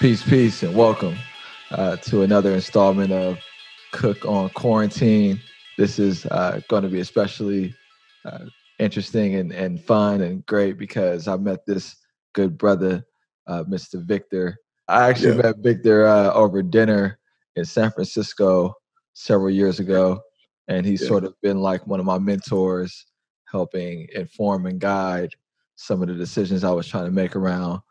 Peace, and welcome to another installment of Cook on Quarantine. This is going to be especially interesting and fun and great because I met this good brother, Mr. Victor. I actually met Victor over dinner in San Francisco several years ago, and he's sort of been like one of my mentors, helping inform and guide some of the decisions I was trying to make around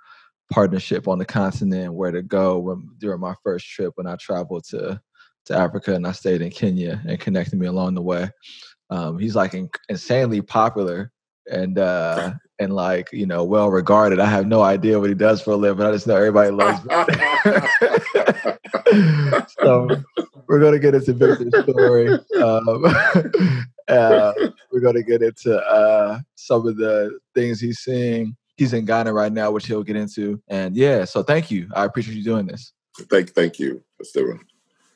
partnership on the continent, where to go during my first trip when I traveled to Africa and I stayed in Kenya, and connected me along the way. He's like insanely popular and like, you know, well regarded. I have no idea what he does for a living. I just know everybody loves him. So we're going to get into Victor's story. We're going to get into some of the things he's seeing. He's in Ghana right now, which he'll get into. And so thank you. I appreciate you doing this. Thank you, Stephen.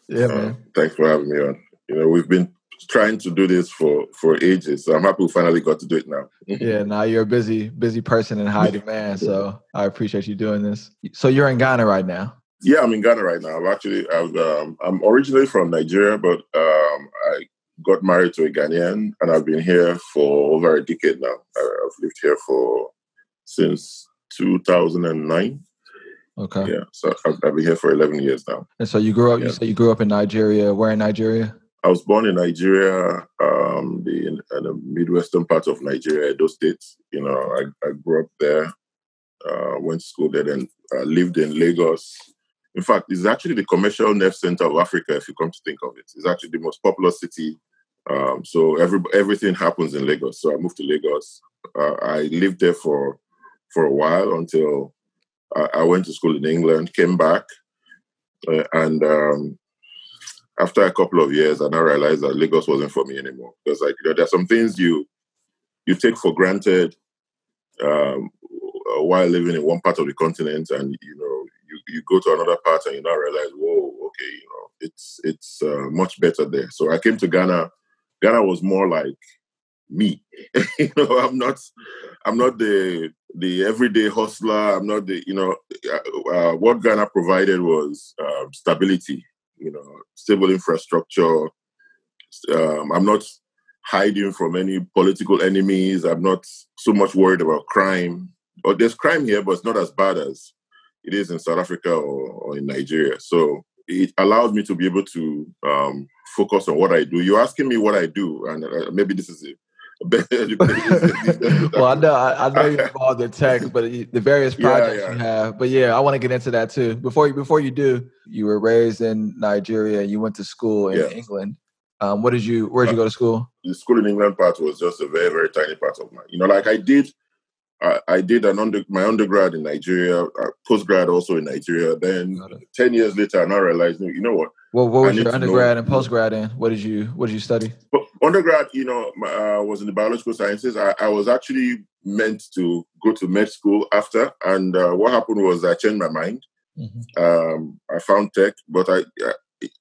Yeah, man. Thanks for having me on. You know, we've been trying to do this for ages, so I'm happy we finally got to do it now. Yeah, now you're a busy person in high demand, so I appreciate you doing this. So you're in Ghana right now? Yeah, I'm in Ghana right now. I'm originally from Nigeria, but I got married to a Ghanaian, and I've been here for over a decade now. I've lived here since 2009. Okay. Yeah, so I've been here for 11 years now. And so you grew up. You said you grew up in Nigeria. Where in Nigeria? I was born in Nigeria, in the Midwestern part of Nigeria, Edo State. You know, I grew up there, went to school there, then lived in Lagos. In fact, it's actually the commercial nerve center of Africa, if you come to think of it. It's actually the most popular city. So everything happens in Lagos. So I moved to Lagos. I lived there for a while until I went to school in England, came back, and after a couple of years, I now realized that Lagos wasn't for me anymore. Because there are some things you take for granted while living in one part of the continent, and you go to another part and you now realize, whoa, okay, it's much better there. So I came to Ghana. Ghana was more like me. I'm not the everyday hustler. I'm not what Ghana provided was stability. Stable infrastructure. I'm not hiding from any political enemies. I'm not so much worried about crime. Or there's crime here, but it's not as bad as it is in South Africa or in Nigeria. So it allowed me to be able to focus on what I do. You're asking me what I do, and maybe this is it. Well, I know you're involved in tech, but the various projects you have. But I want to get into that too. Before you do, you were raised in Nigeria and you went to school in England. Where'd you go to school? The school in England part was just a very, very tiny part of mine. Like I did my undergrad in Nigeria, postgrad also in Nigeria. Then 10 years later, I now realized, you know what? Well, what was your undergrad and postgrad in? What did you study? Undergrad, was in the biological sciences. I was actually meant to go to med school after, and what happened was I changed my mind. Mm-hmm. I found tech, but at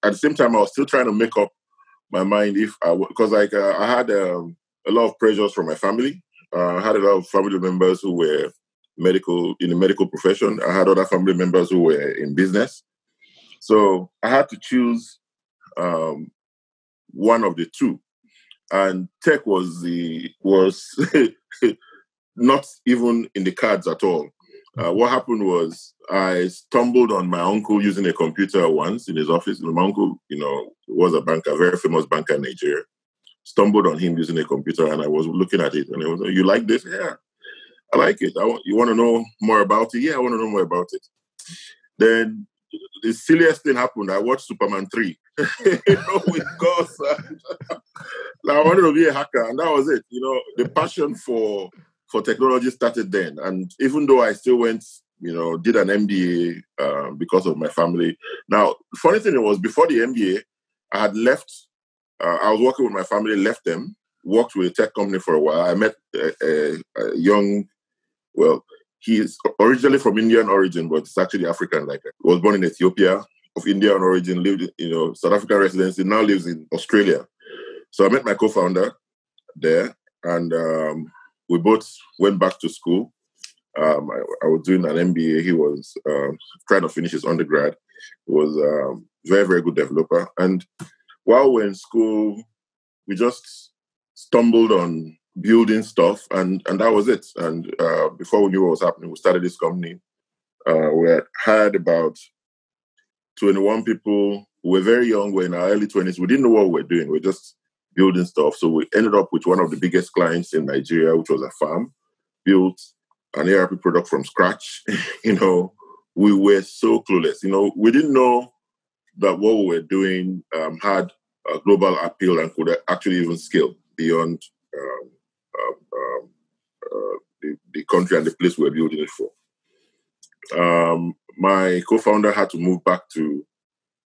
the same time, I was still trying to make up my mind because I had a lot of pressures from my family. I had a lot of family members who were in the medical profession. I had other family members who were in business. So I had to choose one of the two. And tech was not even in the cards at all. What happened was I stumbled on my uncle using a computer once in his office. My uncle, was a banker, a very famous banker in Nigeria. Stumbled on him using a computer, and I was looking at it, and he was like, "You like this?" "Yeah, I like it. You want to know more about it?" "Yeah, I want to know more about it." Then the silliest thing happened. I watched Superman 3, with Ghost. I wanted to be a hacker, and that was it. The passion for technology started then. And even though I still went, did an MBA because of my family. Now, the funny thing was, before the MBA, I had left. I was working with my family, left them, worked with a tech company for a while. I met a young, he's originally from Indian origin, but it's actually African. Was born in Ethiopia, of Indian origin, lived in, South African residency, now lives in Australia. So I met my co-founder there, and we both went back to school. I was doing an MBA. He was trying to finish his undergrad. He was very, very good developer. And while we're in school, we just stumbled on building stuff, and that was it. And before we knew what was happening, we started this company. We had about 21 people. We were very young. We were in our early 20s. We didn't know what we were doing. We were just building stuff. So we ended up with one of the biggest clients in Nigeria, which was a farm, built an ERP product from scratch. We were so clueless. We didn't know that what we were doing had a global appeal and could actually even scale beyond the country and the place we were building it for. My co-founder had to move back to,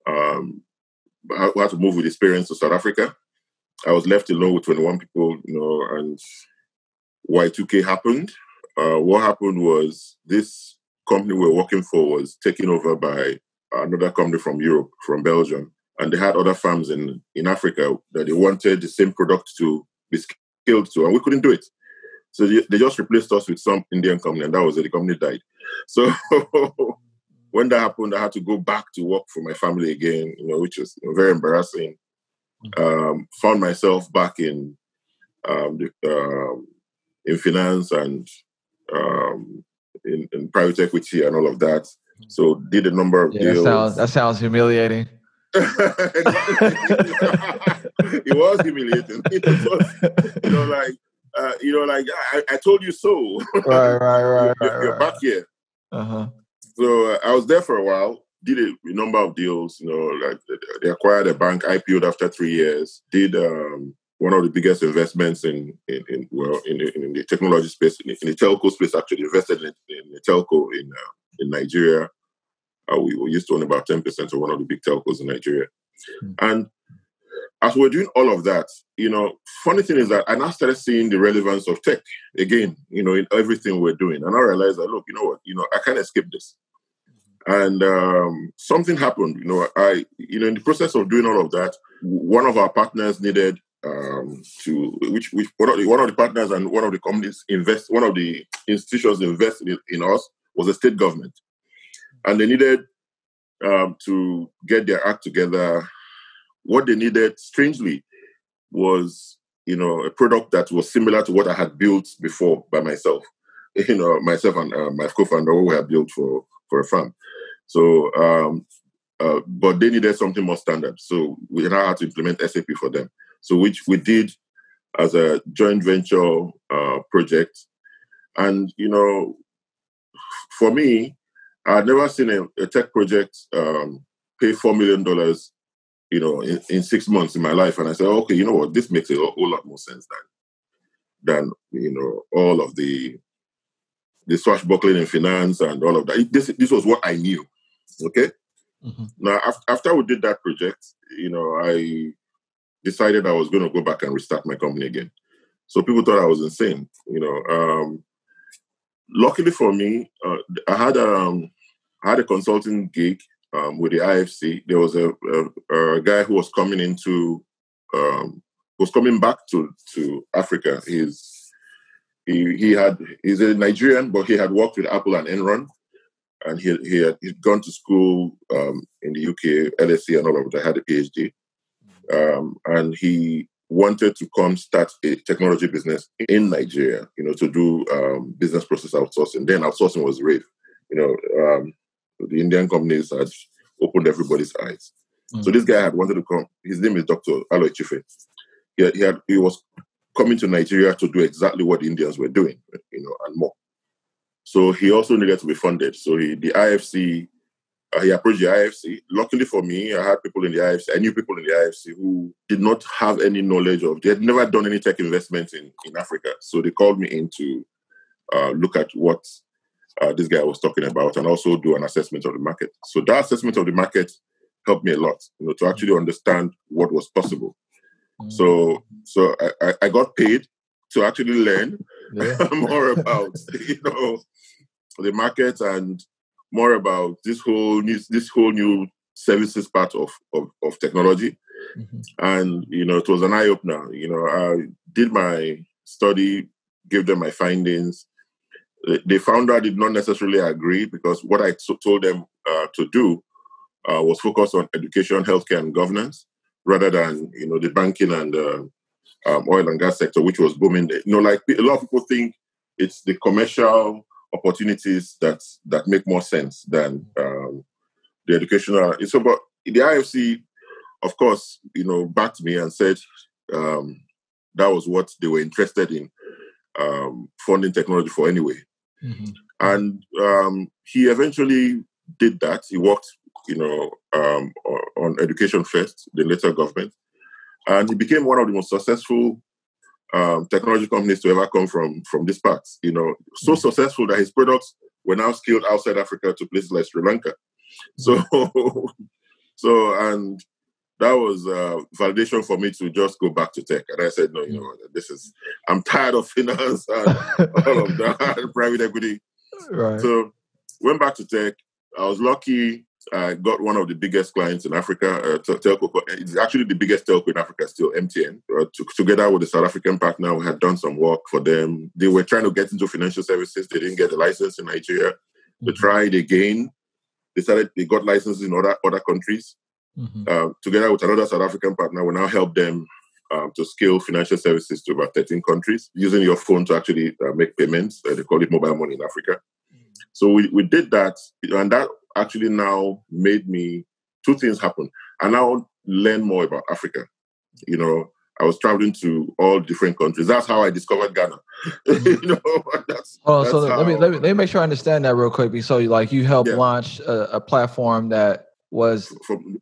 had to move with his parents to South Africa. I was left alone with 21 people, and Y2K happened. What happened was this company we were working for was taken over by another company from Europe, from Belgium, and they had other farms in Africa that they wanted the same product to be scaled to, and we couldn't do it. So they just replaced us with some Indian company, and that was it. The company died. So when that happened, I had to go back to work for my family again, which was very embarrassing. Found myself back in finance and in private equity and all of that. So did a number of deals. That sounds humiliating. It was humiliating. It was, I told you so. Right. You're back here. Uh-huh. So I was there for a while. Did a number of deals. They acquired a bank, IPO'd after 3 years. Did one of the biggest investments in the technology space, in the telco space. Actually, invested in the telco in Nigeria. We used to own about 10% of one of the big telcos in Nigeria. And as we're doing all of that, funny thing is that I now started seeing the relevance of tech again, in everything we're doing. And I realized that, look, I can't escape this. And something happened, in the process of doing all of that, one of our partners needed one of the partners and one of the companies one of the institutions invested in us was the state government. And they needed to get their act together. What they needed, strangely, was, a product that was similar to what I had built before by myself. Myself and my co-founder, who we had built for a farm. So, but they needed something more standard. So we now had to implement SAP for them. So which we did as a joint venture project. And, for me, I had never seen a tech project pay $4 million, in 6 months in my life. And I said, okay, you know what? This makes a whole lot more sense than all of the swashbuckling in finance and all of that. This was what I knew. Okay. Mm-hmm. Now, after we did that project, I decided I was going to go back and restart my company again. So people thought I was insane. Luckily for me, I had a consulting gig with the IFC. There was a guy who was coming back to Africa. He's a Nigerian, but he had worked with Apple and Enron, and he'd gone to school in the UK, LSE, and all of that. Had a PhD, and he wanted to come start a technology business in Nigeria. To do business process outsourcing. Then outsourcing was rave. The Indian companies had opened everybody's eyes. Mm. So this guy had wanted to come. His name is Dr. Aloy Chife. He was coming to Nigeria to do exactly what the Indians were doing, and more. So he also needed to be funded. So he approached the IFC. Luckily for me, I had people in the IFC. I knew people in the IFC who did not have any knowledge of. They had never done any tech investments in Africa. So they called me in to look at what this guy was talking about, and also do an assessment of the market. So that assessment of the market helped me a lot, to actually understand what was possible. So I got paid to actually learn more about the market and more about this whole new services part of technology. Mm-hmm. And it was an eye opener. I did my study, gave them my findings. The founder did not necessarily agree because what I told them to do was focus on education, healthcare, and governance rather than the banking and oil and gas sector, which was booming. Like a lot of people think it's the commercial opportunities that make more sense than the educational. It's about the IFC, of course, backed me and said that was what they were interested in funding technology for anyway. Mm-hmm. And he eventually did that. He worked, on education first, then later government. And he became one of the most successful technology companies to ever come from this part. So successful that his products were now scaled outside Africa to places like Sri Lanka. So, and that was validation for me to just go back to tech. And I said, no, I'm tired of finance and all of that, private equity. Right. So went back to tech. I was lucky. I got one of the biggest clients in Africa, telco. It's actually the biggest telco in Africa still, MTN. Together with a South African partner, we had done some work for them. They were trying to get into financial services. They didn't get the license in Nigeria. They tried again. They got licenses in other countries. Together with another South African partner, we now help them to scale financial services to about 13 countries using your phone to actually make payments. They call it mobile money in Africa. So we did that, and that actually now made me two things happen. I now learn more about Africa. I was traveling to all different countries. That's how I discovered Ghana. Let me make sure I understand that real quick. So you helped launch a platform that was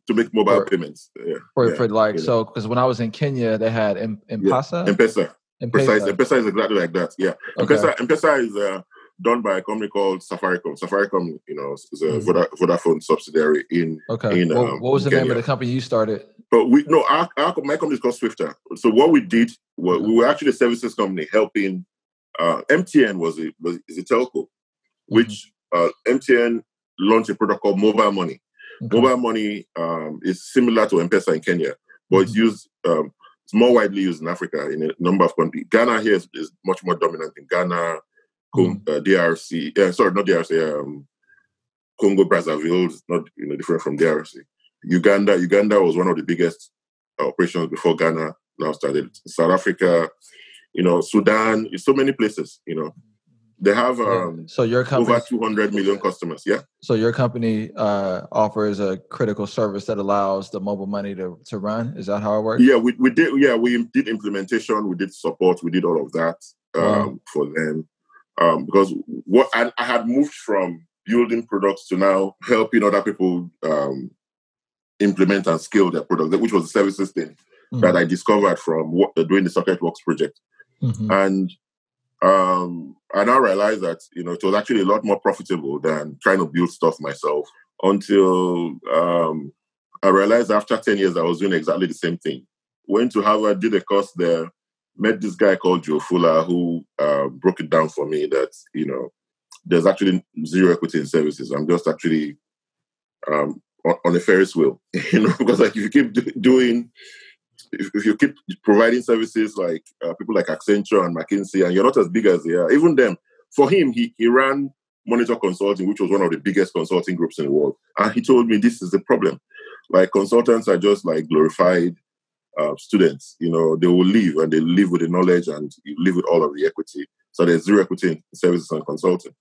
to make mobile payments. Because when I was in Kenya, they had M-Pesa. M-Pesa. M-Pesa is exactly like that. Yeah. Okay. M-Pesa is done by a company called Safaricom. Safaricom, is a Vodafone subsidiary in. Okay. What was the name of the company you started? But my company is called Swifter. So what we did, we were actually a services company helping. MTN is a telco, which MTN launched a product called Mobile Money. Okay. Mobile Money is similar to M-Pesa in Kenya, but it's used. It's more widely used in Africa in a number of countries. Ghana here is much more dominant in Ghana. DRC, not DRC, Congo Brazzaville is not different from DRC. Uganda was one of the biggest operations before Ghana now started. South Africa, Sudan, so many places, They have so your company, over 200 million customers, yeah? So your company offers a critical service that allows the mobile money to run? Is that how it works? Yeah, we did. Yeah, we did implementation, we did support, we did all of that for them. Because I had moved from building products to now helping other people implement and scale their products, which was a services thing that I discovered from doing the SocketWorks project. And I now realized that it was actually a lot more profitable than trying to build stuff myself. Until I realized after 10 years I was doing exactly the same thing. Went to Harvard, did a course there. Met this guy called Joe Fuller who broke it down for me that, there's actually zero equity in services. I'm just actually on a Ferris wheel, because if you keep if you keep providing services like people like Accenture and McKinsey, and you're not as big as they are, even them, for him, he ran Monitor Consulting, which was one of the biggest consulting groups in the world. And he told me this is the problem. Like consultants are just like glorified students, they will leave and they leave with the knowledge and you leave with all of the equity. So there's zero equity in services and consulting.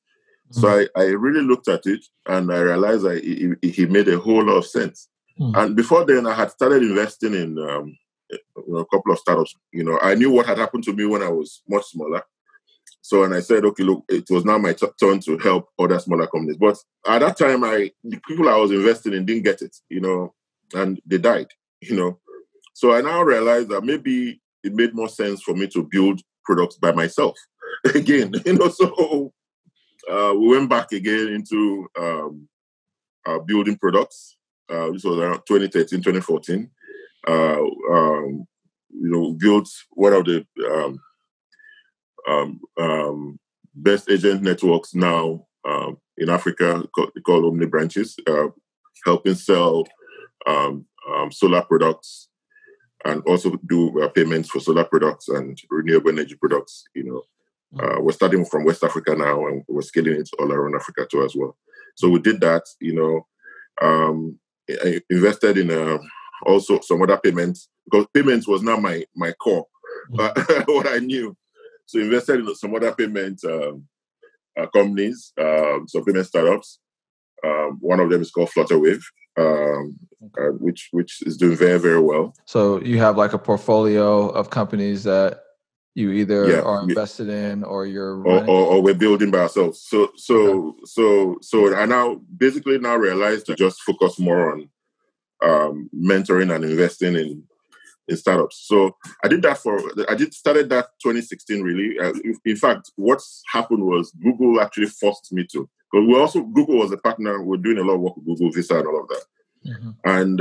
So I really looked at it and I realized that he made a whole lot of sense. And before then, I had started investing in a couple of startups. I knew what had happened to me when I was much smaller. So, and I said, okay, look, it was now my turn to help other smaller companies. But at that time, the people I was investing in didn't get it, and they died, So I now realized that maybe it made more sense for me to build products by myself again, So we went back again into building products. This was around 2013, 2014. Built one of the best agent networks now in Africa, called Omni Branches, helping sell solar products and also do payments for solar products and renewable energy products, We're starting from West Africa now, and we're scaling it all around Africa too as well. So we did that, I invested in also some other payments, because payments was now my core, what I knew. So invested in some other payment companies, some payment startups. One of them is called Flutterwave, which is doing very, very well. So you have like a portfolio of companies that you either are invested in or you're running? Or we're building by ourselves. So I now basically realize to just focus more on mentoring and investing in startups. So I started that 2016 really. In fact, what's happened was Google actually forced me to, because Google was a partner. We're doing a lot of work with Google, Visa, and all of that. And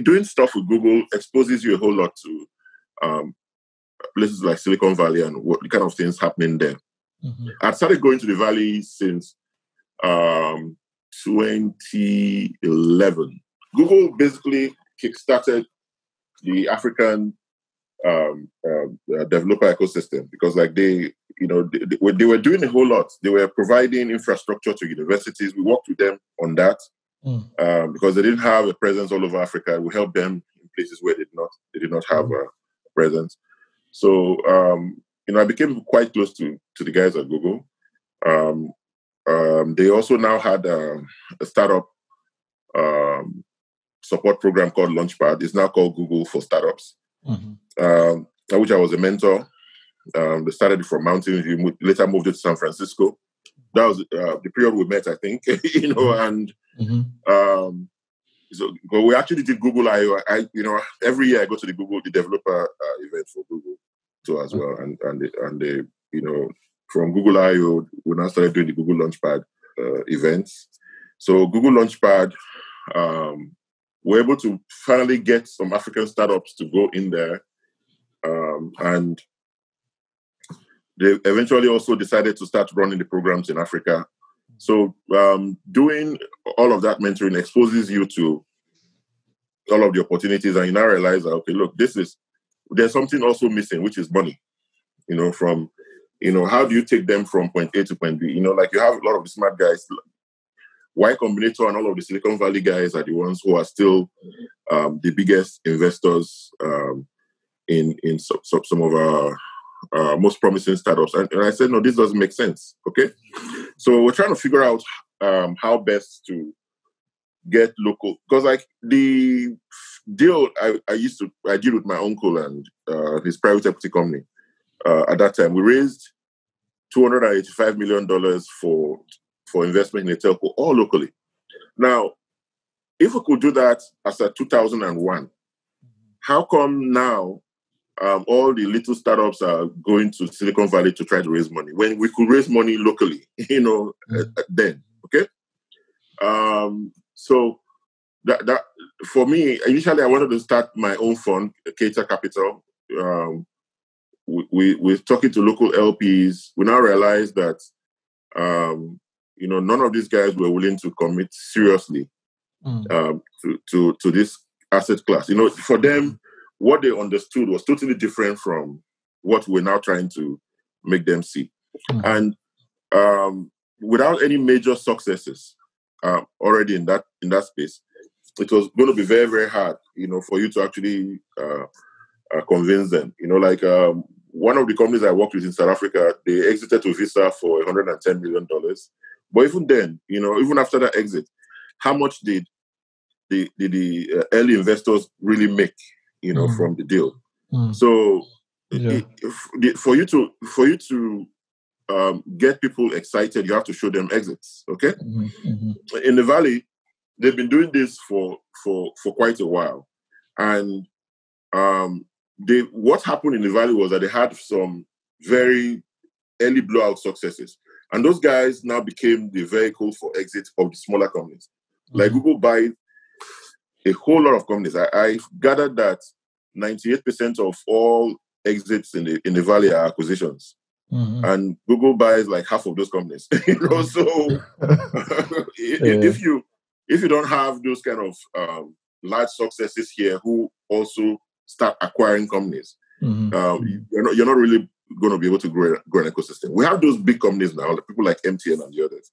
doing stuff with Google exposes you a whole lot to places like Silicon Valley and what kind of things happening there. I started going to the Valley since 2011. Google basically kickstarted the African developer ecosystem, because like they were doing a whole lot. They were providing infrastructure to universities. We worked with them on that because they didn't have a presence all over Africa. We helped them in places where they did not have a presence. So I became quite close to the guys at Google. They also now had a startup support program called Launchpad. It's now called Google for Startups, which I was a mentor. They started it from Mountain View, later moved it to San Francisco. That was the period we met, I think. So we actually did Google I/O. Every year I go to the developer event for Google too as well, and they from Google I/O we now started doing the Google Launchpad events. So Google Launchpad, we're able to finally get some African startups to go in there, and they eventually also decided to start running the programs in Africa. So doing all of that mentoring exposes you to all of the opportunities, and you now realize that, okay, look, there's something also missing, which is money. How do you take them from point A to point B? Like you have a lot of the smart guys, Y-Combinator and all of the Silicon Valley guys are the ones who are still the biggest investors in some of our most promising startups. And I said, no, this doesn't make sense. Okay. So we're trying to figure out how best to get local, because like the deal I did with my uncle and his private equity company at that time, we raised $285 million for investment in a telco, all locally. Now, if we could do that as at 2001, how come now all the little startups are going to Silicon Valley to try to raise money when we could raise money locally, then, okay? So that for me, initially I wanted to start my own fund, Cater Capital. We're talking to local LPs. We now realize that, none of these guys were willing to commit seriously to this asset class. For them, what they understood was totally different from what we're now trying to make them see. And without any major successes already in that space, it was going to be very, very hard, for you to actually convince them. One of the companies I worked with in South Africa, they exited to Visa for $110 million. But even then, even after that exit, how much did the early investors really make, from the deal? So for you to get people excited, you have to show them exits. Okay. In the Valley, they've been doing this for quite a while, and what happened in the Valley was that they had some very early blowout successes, and those guys now became the vehicle for exit of the smaller companies. Like Google buys a whole lot of companies. I gathered that 98% of all exits in the Valley are acquisitions. And Google buys like half of those companies. So if you don't have those kind of large successes here who also start acquiring companies, you're not really going to be able to grow an ecosystem. We have those big companies now, like people like MTN and the others.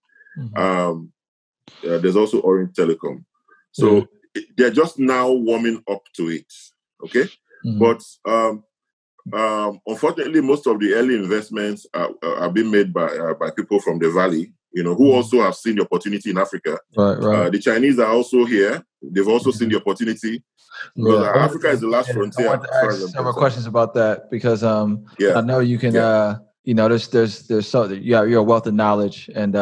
There's also Orange Telecom. So they're just now warming up to it. Okay, but unfortunately, most of the early investments are being made by people from the Valley, who also have seen the opportunity in Africa. Right. The Chinese are also here. They've also seen the opportunity. Because Africa is the last frontier. I want to ask several questions about that because I know you can. There's so you're a wealth of knowledge, and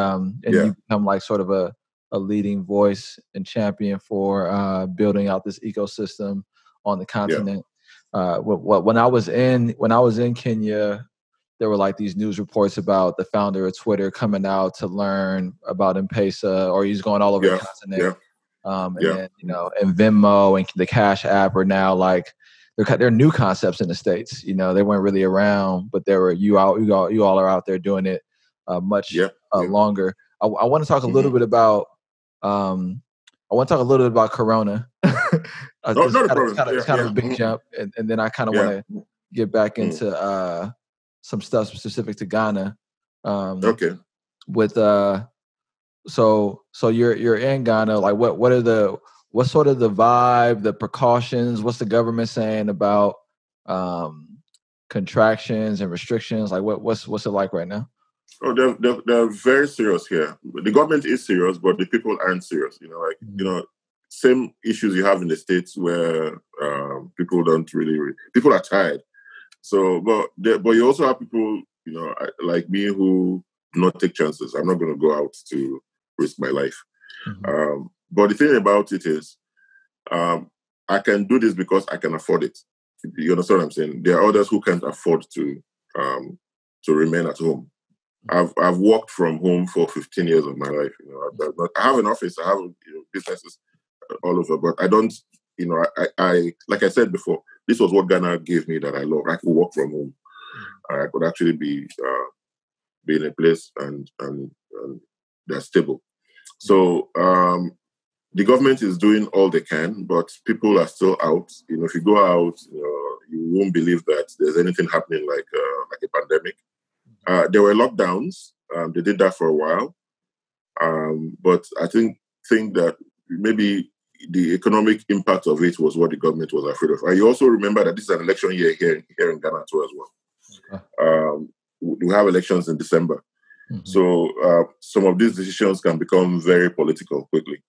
you become like sort of a leading voice and champion for building out this ecosystem on the continent. When I was in Kenya, there were like these news reports about the founder of Twitter coming out to learn about M-Pesa, or he's going all over the continent. And then, and Venmo and the Cash App are now like they're new concepts in the States. They weren't really around, but you all are out there doing it much longer. I want to talk a little bit about Corona. It's kind of a big jump, and then I kind of want to get back into some stuff specific to Ghana. With So you're in Ghana. Like, what's sort of the vibe, the precautions? What's the government saying about contractions and restrictions? Like, what's it like right now? Oh, they're very serious here. The government is serious, but the people aren't serious. Same issues you have in the States where people don't really people are tired. So, but you also have people, like me who do not take chances. I'm not going to go out to risk my life. But the thing about it is, I can do this because I can afford it. You understand what I'm saying? There are others who can't afford to remain at home. I've worked from home for 15 years of my life. I have an office, I have businesses all over, but I don't. I like I said before, this was what Ghana gave me that I love. I could work from home. I could actually be in a place and they're stable. So the government is doing all they can, but people are still out. If you go out, you won't believe that there's anything happening like a pandemic. There were lockdowns. They did that for a while, but I think that maybe the economic impact of it was what the government was afraid of. And you also remember that this is an election year here in Ghana too as well. Okay. We have elections in December. So some of these decisions can become very political quickly.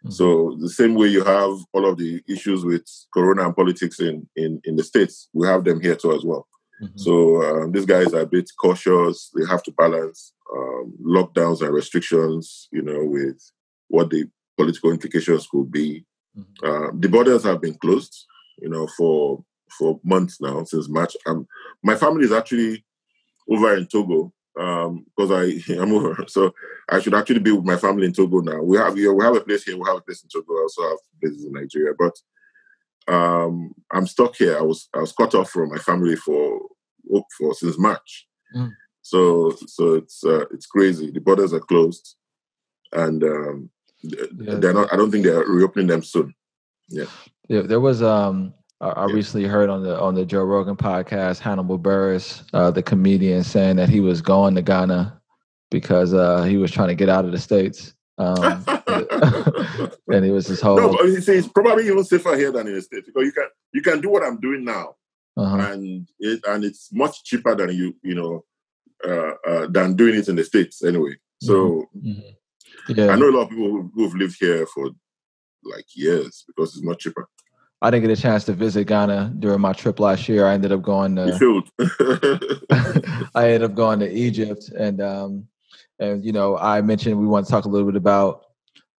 So the same way you have all of the issues with Corona and politics in the States, we have them here too as well. So these guys are a bit cautious. They have to balance lockdowns and restrictions, with what the political implications could be. The borders have been closed, for months now, since March. My family is actually over in Togo because I'm over. So I should actually be with my family in Togo now. We have a place here. We have a place in Togo. I also have places in Nigeria. But I'm stuck here. I was cut off from my family for since March. So it's crazy. The borders are closed, and they're not. I don't think they're reopening them soon. Yeah. There was I recently heard on the Joe Rogan podcast, Hannibal Buress, the comedian, saying that he was going to Ghana because he was trying to get out of the States. And it was his whole. No, but it's probably even safer here than in the States because you can do what I'm doing now, and it's much cheaper than than doing it in the States anyway. So I know a lot of people who have lived here for like years because it's much cheaper. I didn't get a chance to visit Ghana during my trip last year. I ended up going to. I ended up going to Egypt, and I mentioned we want to talk a little bit about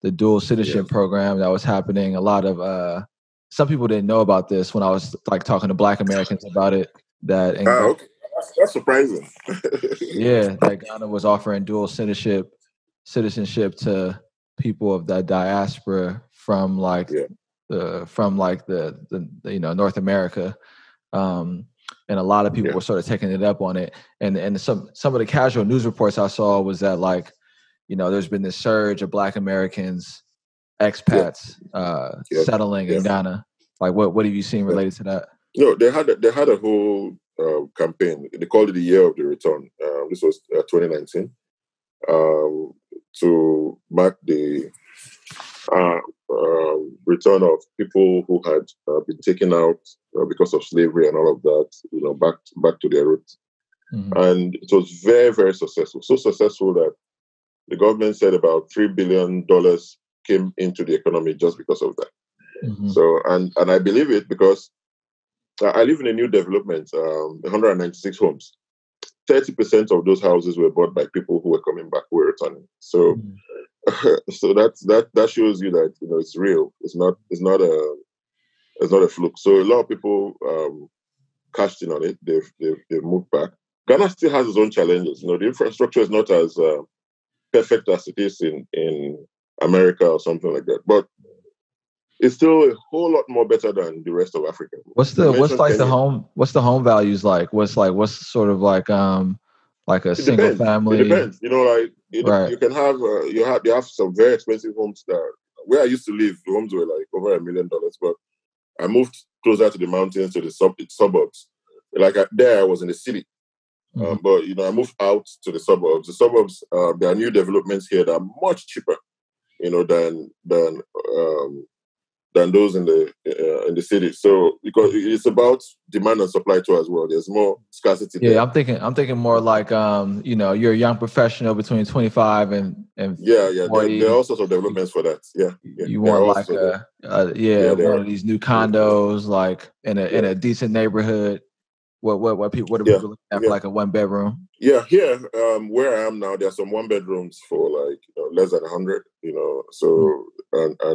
the dual citizenship program that was happening. A lot of some people didn't know about this when I was like talking to Black Americans about it. Okay. That's surprising. That Ghana was offering dual citizenship to people of that diaspora from the North America, and a lot of people were sort of taking it up on it. And some of the casual news reports I saw was that there's been this surge of Black Americans, expats settling in Ghana. Like what have you seen related to that? No, they had a whole campaign. They called it the Year of the Return. This was 2019 to mark the return of people who had been taken out because of slavery and all of that. Back to their roots. And it was very, very successful. So successful that the government said about $3 billion came into the economy just because of that. So, and I believe it because I live in a new development, 196 homes. 30% of those houses were bought by people who were coming back, who were returning. So, so that shows you that it's real. It's not a fluke. So a lot of people cashed in on it. They've moved back. Ghana still has its own challenges. The infrastructure is not as perfect as it is in America or something like that, but it's still a whole lot more better than the rest of Africa. What's the home values like? What's sort of like a single family? It depends. You can have you have some very expensive homes there. Where I used to live, the homes were like over $1 million, but I moved closer to the mountains, to the suburbs. There I was in the city. But I moved out to the suburbs. The suburbs, there are new developments here that are much cheaper, than those in the city. So because it's about demand and supply too as well. There's more scarcity. Yeah, there. I'm thinking more like you're a young professional between 25 and 40. There are all sorts of developments for that. Yeah. You want like one of these new condos, like in a decent neighborhood. What people looking at for like a 1-bedroom? Yeah, here where I am now, there are some 1-bedrooms for like less than 100. So and I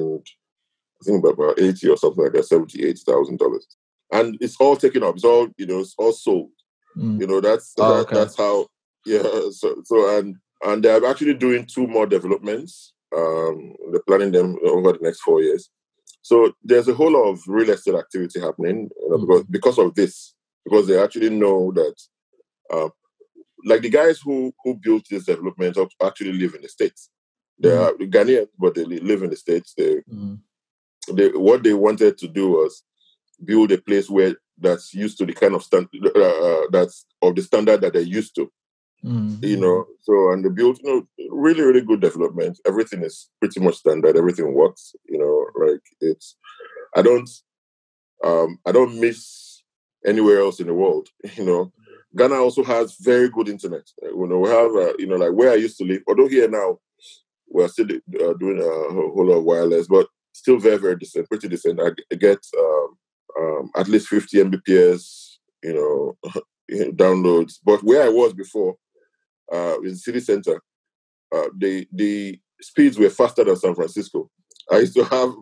think about 80 or something like that, $78,000, and it's all taken up. It's all it's all sold. That's how. Yeah. So and they're actually doing 2 more developments. They're planning them over the next 4 years. So there's a whole lot of real estate activity happening because of this. Because they actually know that, like the guys who built this development actually live in the States. They are Ghanaians, but they live in the States. What they wanted to do was build a place where that's used to the kind of that's of the standard that they're used to. So and they built really, really good development. Everything is pretty much standard. Everything works. I don't miss anywhere else in the world. Ghana also has very good internet. We have like where I used to live, although here now we're still doing a whole lot of wireless, but still very, very decent, pretty decent. I get at least 50 Mbps downloads. But where I was before, in the city center, the speeds were faster than San Francisco. I used to have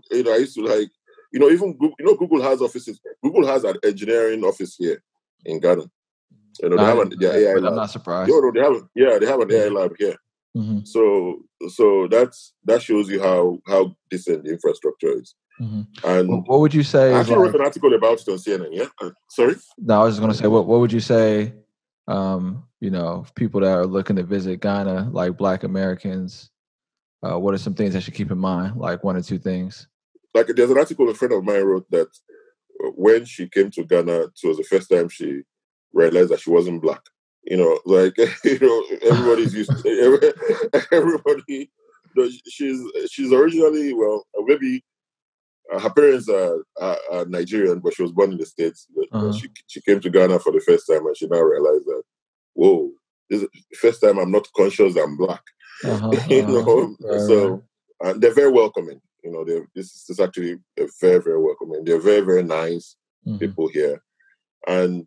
even Google has offices. Google has an engineering office here in Ghana. They have their AI lab. I'm not surprised. They have an AI lab here. So that shows you how decent the infrastructure is. And what would you say? I actually wrote an article about it on CNN. Yeah, sorry. No, I was just going to say, what would you say? People that are looking to visit Ghana, like Black Americans, what are some things they should keep in mind? Like 1 or 2 things. Like there's an article a friend of mine wrote that when she came to Ghana, it was the first time she realized that she wasn't Black. Everybody's used to everybody. She's originally, maybe her parents are Nigerian, but she was born in the States. She came to Ghana for the first time, and she now realized that, whoa, this is the first time I'm not conscious I'm Black. So they're very welcoming. This is actually very, very welcoming. They're very, very nice people here. And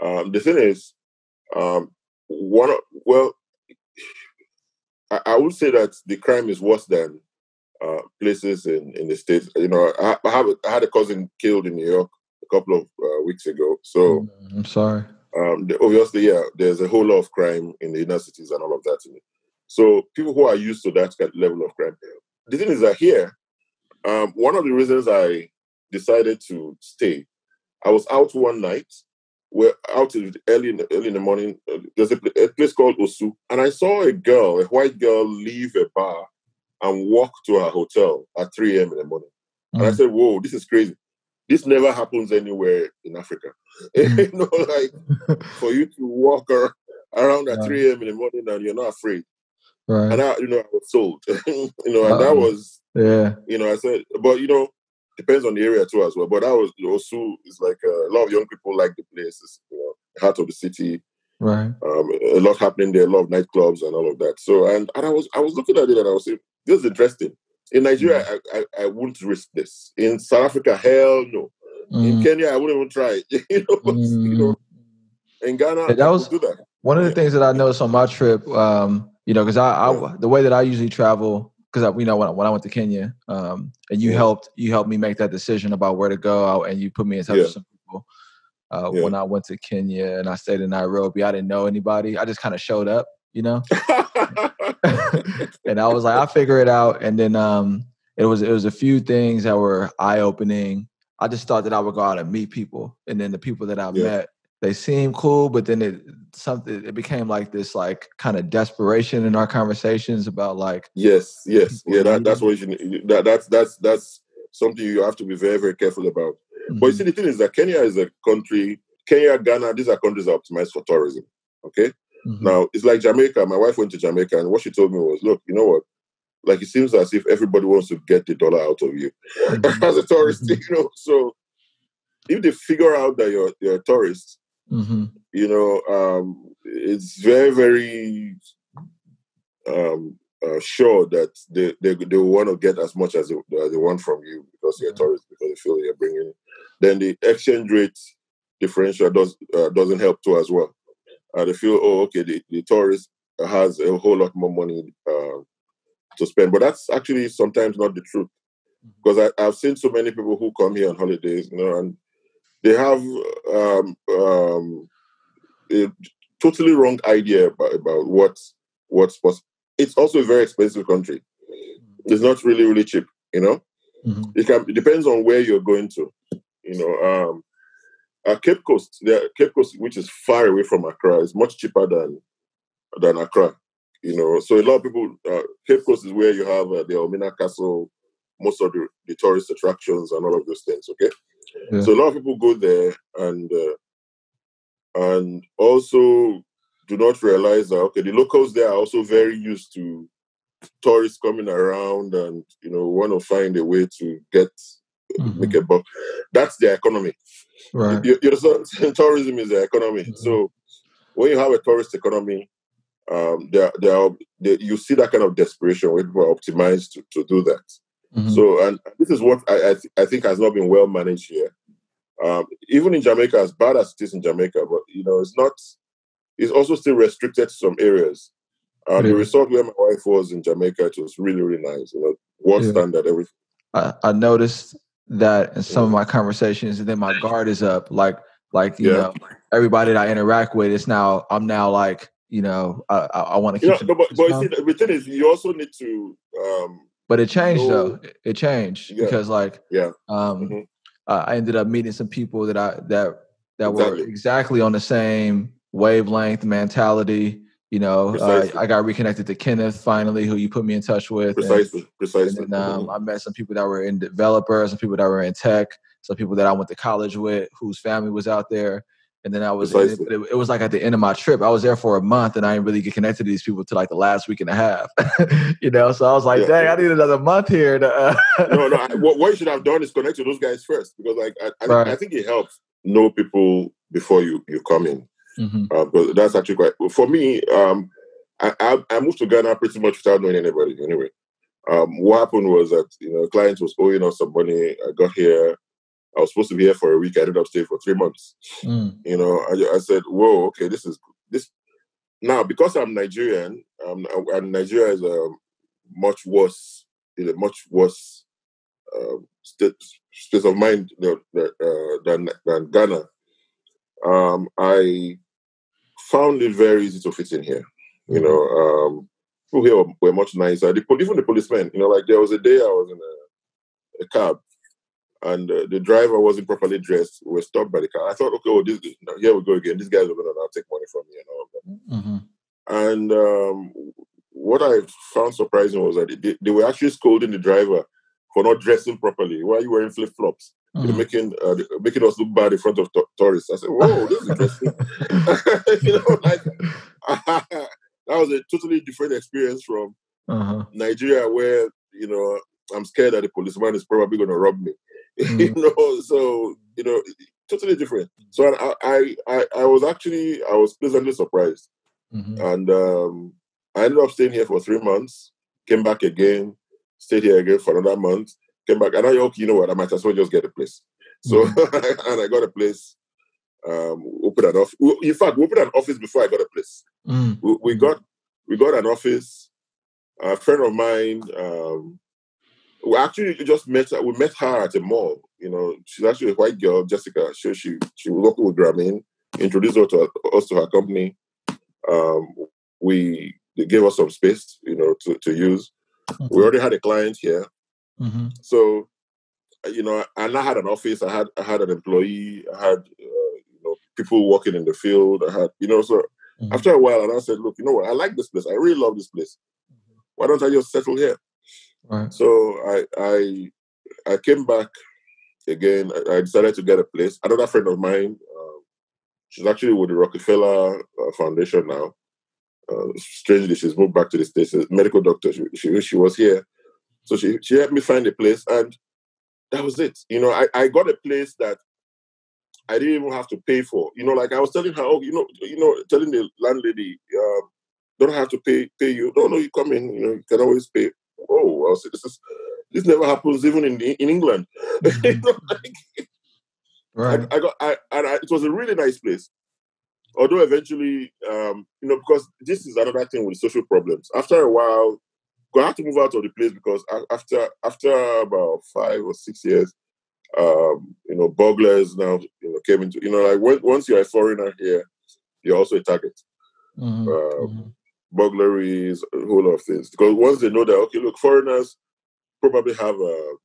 the thing is, I would say that the crime is worse than places in the States. I had a cousin killed in New York a couple of weeks ago. So I'm sorry. Obviously, there's a whole lot of crime in the inner cities and all of that. So people who are used to that kind of level of crime. The thing is that here, one of the reasons I decided to stay, I was out one night. We're out early in the morning. There's a place called Osu, and I saw a white girl, leave a bar and walk to her hotel at 3 a.m. in the morning. And I said, "Whoa, this is crazy." this never happens anywhere in Africa. You know, like for you to walk around at 3 a.m. in the morning and you're not afraid. Right. And I was sold. You know, and that was, you know, I said, but you know, depends on the area too as well. But that was also, it's like a lot of young people like the place. It's, you know, the heart of the city. Right. A lot happening there, a lot of nightclubs and all of that. So, and I was looking at it and I was saying, this is interesting. In Nigeria, I wouldn't risk this. In South Africa, hell no. In Kenya, I wouldn't even try it. You know, but, you know, in Ghana, that was do that. One of the things that I noticed on my trip, you know, because the way that I usually travel, because you know when I went to Kenya, and you helped me make that decision about where to go, and you put me in touch with some people. When I went to Kenya and I stayed in Nairobi, I didn't know anybody. I just kind of showed up, you know, and I was like, I'll figure it out. And then it was a few things that were eye opening. I just thought that I would go out and meet people, and then the people that I met, they seemed cool, but then it became like this like kind of desperation in our conversations about like that's what you need. That's something you have to be very, very careful about. But you see, the thing is that Kenya is a country. Kenya, Ghana, these are countries that are optimized for tourism. Okay, now it's like Jamaica. My wife went to Jamaica, and what she told me was, "Look, you know what? Like it seems as if everybody wants to get the dollar out of you as a tourist. You know, so if they figure out that you're a tourist." You know, it's very, very sure that they will want to get as much as they want from you because you're a tourist, because they feel you're bringing. Then the exchange rate differential doesn't help too as well. They feel, oh, okay, the tourist has a whole lot more money to spend, but that's actually sometimes not the truth, because I've seen so many people who come here on holidays, you know, and they have a totally wrong idea about what's possible. It's also a very expensive country. It's not really, really cheap, you know. It depends on where you're going to, you know. Cape Coast, which is far away from Accra, is much cheaper than Accra, you know. So a lot of people, Cape Coast is where you have the Elmina Castle, most of the tourist attractions and all of those things. Okay, so a lot of people go there and also do not realize that, okay, the locals there are also very used to tourists coming around and, you know, want to find a way to make a buck. That's their economy. Right. Tourism is their economy. So when you have a tourist economy, you see that kind of desperation where people are optimized to do that. So, and this is what I think has not been well managed here. Even in Jamaica, as bad as it is in Jamaica, but you know, it's also still restricted to some areas. The resort where my wife was in Jamaica, it was really, really nice. You know, world standard, everything. I noticed that in some of my conversations, and then my guard is up. Like you know, everybody that I interact with I'm now like, you know, I want to keep. But you see, the thing is, you also need to. But it changed though. It changed because like I ended up meeting some people that were exactly on the same wavelength mentality. You know, I got reconnected to Kenneth finally, who you put me in touch with. Precisely. And then I met some people that were in developers, some people that were in tech, some people that I went to college with, whose family was out there. And then I was it was like at the end of my trip, I was there for a month, and I didn't really get connected to these people till like the last week and a half. You know, so I was like, dang, I need another month here. No. What you should have done is connect to those guys first, because like I think it helps know people before you come in. But that's actually quite, for me, I moved to Ghana pretty much without knowing anybody anyway. What happened was that, you know, a client was owing us some money. I got here. I was supposed to be here for a week. I ended up staying for 3 months. You know, I said, whoa, okay, this. Now, because I'm Nigerian, and Nigeria is a much worse state of mind than Ghana. I found it very easy to fit in here. You know, people here were much nicer. Even the policemen, you know, like there was a day I was in a cab, and the driver wasn't properly dressed. We were stopped by the car. I thought, okay, here we go again. These guys are going to now take money from me and all of that. And what I found surprising was that they were actually scolding the driver for not dressing properly. Why are you wearing flip-flops? They're making us look bad in front of tourists. I said, "Whoa, this is interesting." Like that was a totally different experience from Nigeria, where I'm scared that the policeman is probably going to rob me. So totally different. So I was pleasantly surprised, and I ended up staying here for 3 months. Came back again, stayed here again for another month. Came back, and I okay, you know what? I might as well just get a place. So and I got a place. Opened an office. In fact, we opened an office before I got a place. We got an office. A friend of mine. We actually just met. We met her at a mall. She's actually a white girl, Jessica. She was working with Grameen. Introduced her to us to her company. They gave us some space, to use. We already had a client here, so and I had an office. I had an employee. I had people working in the field. I had so after a while, and I said, look, you know what? I like this place. I really love this place. Why don't I just settle here? Right. So I came back again. I decided to get a place. Another friend of mine, she's actually with the Rockefeller Foundation now. Strangely, she's moved back to the States. She's a medical doctor. She was here. So she helped me find a place, and that was it. I got a place that I didn't even have to pay for. Like I was telling her, telling the landlady, don't have to pay you. No, you come in, you can always pay. Oh, I was this never happens even in England. Right. It was a really nice place. Although eventually, because this is another thing with social problems. After a while, I had to move out of the place because after about 5 or 6 years, burglars now came into like once you're a foreigner here, you're also a target. Burglaries, a whole lot of things. Because once they know that, okay, look, foreigners probably have a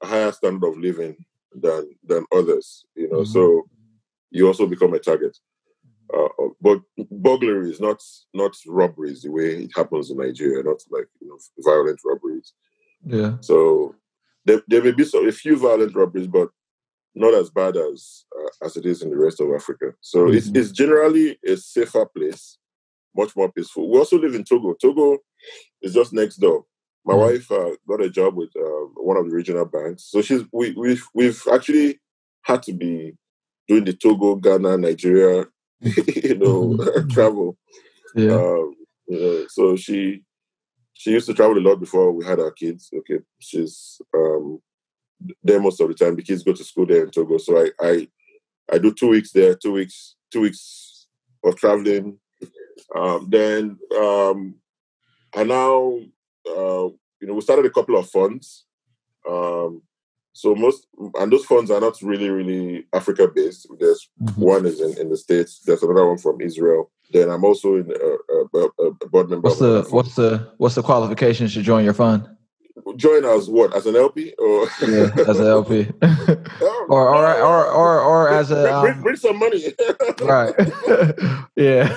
higher standard of living than others, so you also become a target. But burglaries, not robberies, the way it happens in Nigeria, not like violent robberies. Yeah. So there may be a few violent robberies, but not as bad as it is in the rest of Africa. So it's generally a safer place, much more peaceful. We also live in Togo. Togo is just next door. My wife got a job with one of the regional banks, so we've actually had to be doing the Togo, Ghana, Nigeria, travel. Yeah. So she used to travel a lot before we had our kids. Okay, she's there most of the time. The kids go to school there in Togo, so I do 2 weeks there, 2 weeks of traveling. Then I now we started a couple of funds. So those funds are not really, really Africa based. There's one is in the States. There's another one from Israel. Then I'm also in a board member. What's the qualifications to join your fund? Join as what? As an LP or as an LP, or as a bring some money, right? Yeah,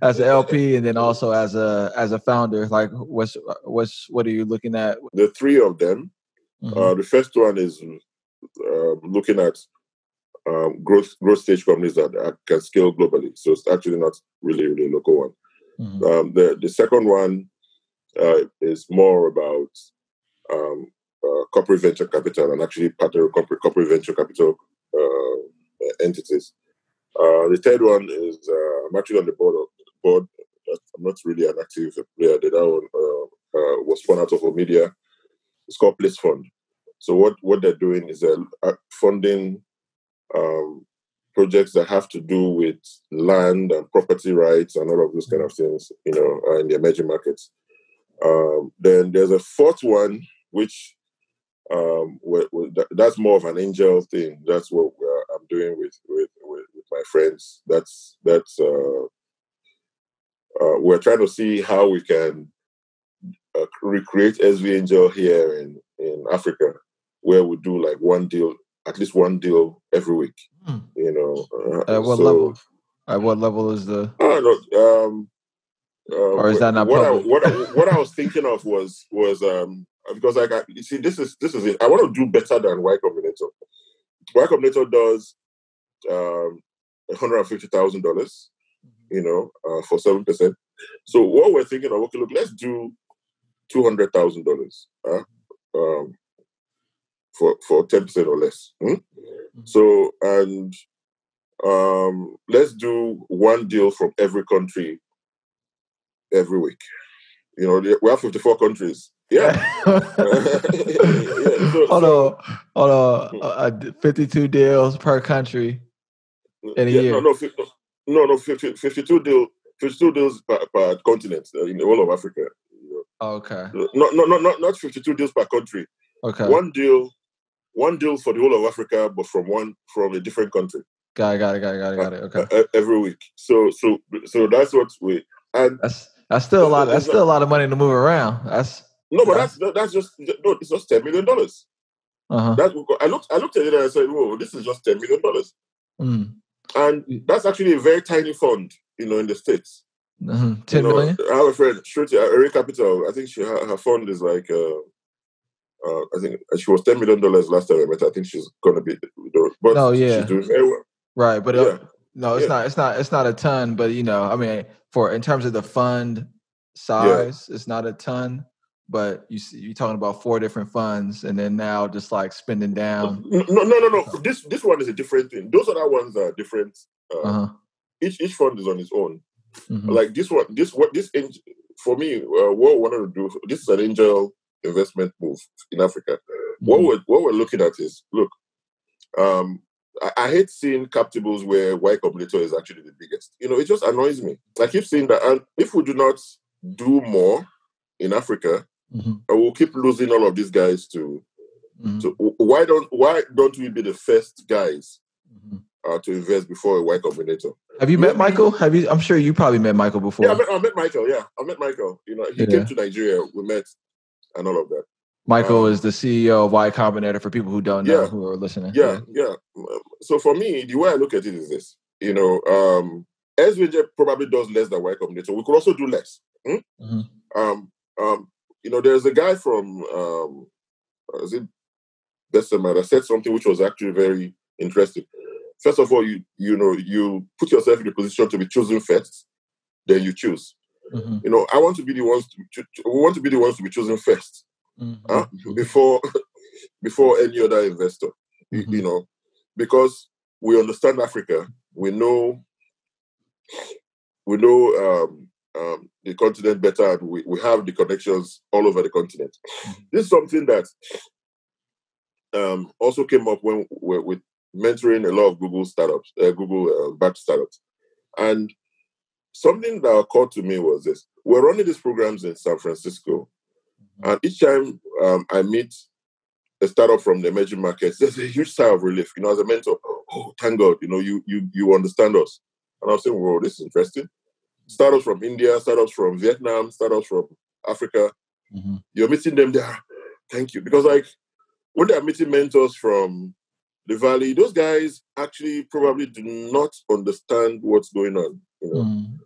as an LP, and then also as a founder. Like, what are you looking at? The three of them. The first one is looking at growth stage companies that can scale globally. So it's actually not really, really a local one. The second one is more about corporate venture capital and actually partner corporate venture capital entities. The third one is I'm actually on the board. I'm not really an active player. That one was spun out of a media. It's called Place Fund. So what they're doing is they're funding projects that have to do with land and property rights and all of those kind of things, in the emerging markets. Then there's a fourth one, which that's more of an angel thing. That's what I'm doing with my friends. That's we're trying to see how we can recreate SV Angel here in Africa, where we do like at least one deal every week. At what level? At what level is the? I don't know. Or is that not public? What I was thinking of was because you see, this is it. I want to do better than Y-Combinator. Y-Combinator does $150,000, for 7%. So what we're thinking of, okay, look, let's do $200,000 for 10% or less. So, and let's do one deal from every country every week. We have 54 countries. Yeah. Hold on. 52 deals per country in a year. No, 52 deals per continent in the whole of Africa. Okay. Not 52 deals per country. Okay. One deal for the whole of Africa, but from a different country. Got it. Okay. Every week. So that's what we and that's still a lot. That's still a lot of money to move around. It's just $10 million. I looked at it and I said, "Whoa, this is just $10 million." And that's actually a very tiny fund, in the States. 10 million. I have a friend, Shruti, Capital. I think her fund is like, I think she was $10 million last time I met her. I think she's gonna be, but she's doing very well. Right, but it's not a ton. But in terms of the fund size, it's not a ton. But you're talking about 4 different funds, and then now just like spending down. No. This one is a different thing. Those other ones are different. Each fund is on its own. Like this one, for me, what we wanted to do. This is an angel investment move in Africa. What we're looking at is, look, I hate seeing cap tables where Y-Combinator is actually the biggest. It just annoys me. I keep saying that, and if we do not do more in Africa, we'll keep losing all of these guys to. So why don't we be the first guys to invest before a Y-Combinator? Have you met Michael? I'm sure you probably met Michael before. Yeah, I met Michael. Yeah, I met Michael. He came to Nigeria. We met, and all of that. Michael is the CEO of Y-Combinator, for people who don't know, who are listening. Yeah. So for me, the way I look at it is this. SVJ probably does less than Y-Combinator. We could also do less. There's a guy from is it Bessemer that said something which was actually very interesting. First of all, you put yourself in the position to be chosen first, then you choose. I want to be the ones we want to be the ones to be chosen first. Before any other investor, because we understand Africa, we know the continent better, and we have the connections all over the continent. This is something that also came up when we're with mentoring a lot of Google startups, backed startups, and something that occurred to me was this: we're running these programs in San Francisco. And each time I meet a startup from the emerging markets, there's a huge sigh of relief. As a mentor, oh, thank God, you understand us. And I was saying, whoa, this is interesting. Startups from India, startups from Vietnam, startups from Africa. You're meeting them there. Thank you. Because when they're meeting mentors from the Valley, those guys actually probably do not understand what's going on.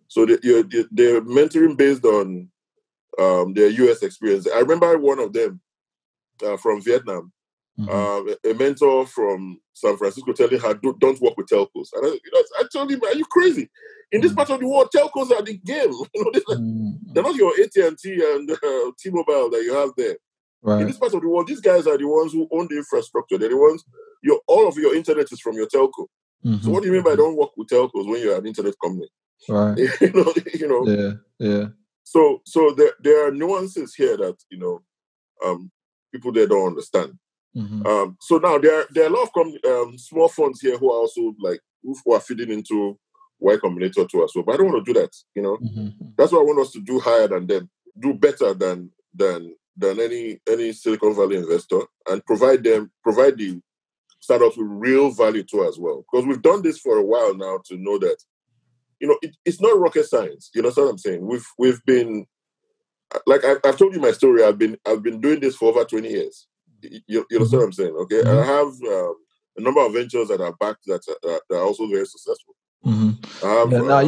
So they're mentoring based on their US experience. I remember one of them from Vietnam, a mentor from San Francisco telling her, don't work with telcos. And I told him, are you crazy? In this part of the world, telcos are the game. They're not your AT&T and T-Mobile that you have there. Right. In this part of the world, these guys are the ones who own the infrastructure. They're the ones, all of your internet is from your telco. So what do you mean by don't work with telcos when you're an internet company? Right. Yeah. So there are nuances here that people there don't understand. So now there are a lot of small funds here who are also who are feeding into Y-Combinator to us. So, but I don't want to do that. That's what I want us to do higher than them, do better than any Silicon Valley investor, and provide the startups with real value to as well. Because we've done this for a while now to know that it's not rocket science. You know what I'm saying? We've been, like I've told you my story. I've been doing this for over 20 years. You know what I'm saying? Okay, and I have a number of ventures that are backed that are also very successful. You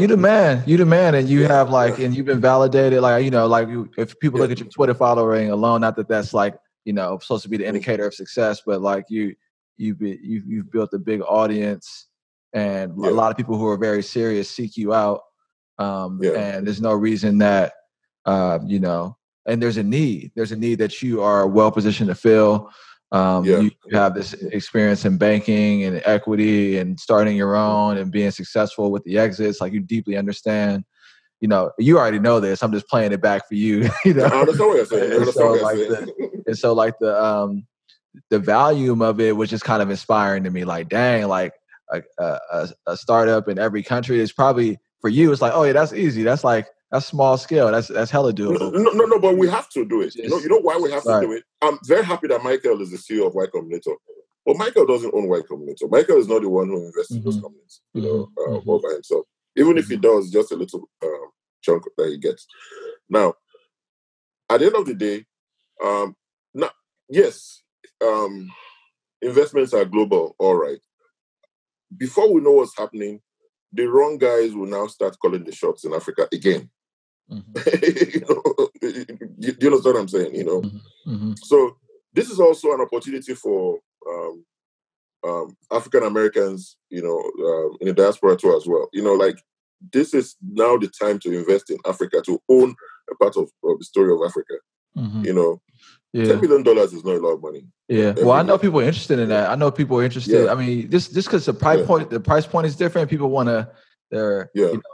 the man, and you have and you've been validated. If people look at your Twitter following alone, not that that's supposed to be the indicator of success, but you've built a big audience, and a lot of people who are very serious seek you out. And there's no reason that, and there's a need that you are well positioned to fill. You have this experience in banking and equity and starting your own and being successful with the exits. Like, you deeply understand, you already know this. I'm just playing it back for you. I understand what you're saying. And so the volume of it was just kind of inspiring to me. Like, dang, like a startup in every country is probably, for you, it's like, oh yeah, that's easy. That's small scale. That's hella doable. No, but we have to do it. You know why we have to do it? I'm very happy that Michael is the CEO of Y-Combinator. But Michael doesn't own Y-Combinator. Michael is not the one who invests in those companies, all by himself. Even if he does, just a little chunk that he gets. Now, at the end of the day, investments are global, all right. Before we know what's happening, the wrong guys will now start calling the shots in Africa again. Do you understand what I'm saying? So this is also an opportunity for African Americans, in the diaspora too as well. Like, this is now the time to invest in Africa, to own a part of the story of Africa. $10 million is not a lot of money. Yeah. Well, I know people are interested in that. I know people are interested. I mean, just because the price point is different, people they're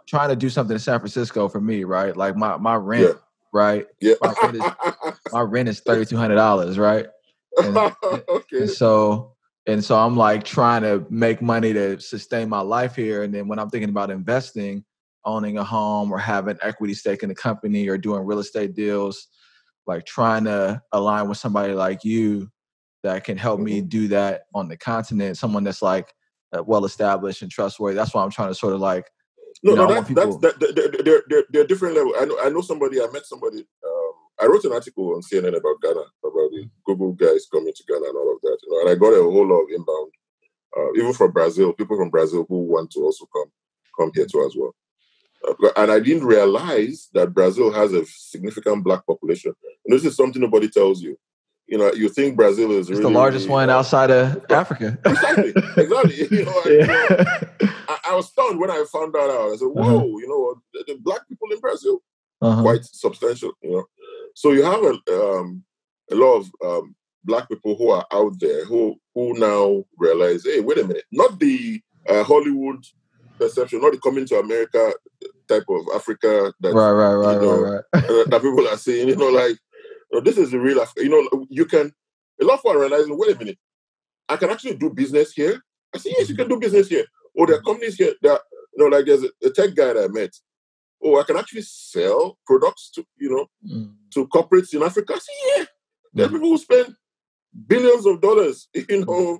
trying to do something in San Francisco for me, right? Like my rent, right? Yeah. My rent is $3,200, right? And so I'm like trying to make money to sustain my life here. And then when I'm thinking about investing, owning a home or having equity stake in the company or doing real estate deals, like trying to align with somebody like you that can help me do that on the continent, someone that's like well established and trustworthy. That's why I'm trying to sort of like. They're different level. I know somebody. I met somebody. I wrote an article on CNN about Ghana, about the Google guys coming to Ghana and all of that. And I got a whole lot of inbound, even from Brazil, people from Brazil who want to also come here too as well. And I didn't realize that Brazil has a significant Black population. And this is something nobody tells you. You think Brazil is really, the largest one outside of Africa. Exactly. I was stunned when I found that out. I said, whoa, the Black people in Brazil, quite substantial, So you have a lot of Black people who are out there who now realize, hey, wait a minute, not the Hollywood perception, not the coming to America type of Africa that that people are saying, this is the real Africa. You can, a lot of people are realizing, wait a minute, I can actually do business here. I say, yes, you can do business here. Or there are companies here that, like there's a tech guy that I met. Oh, I can actually sell products to, to corporates in Africa. I say, yeah, there are people who spend billions of dollars, yearly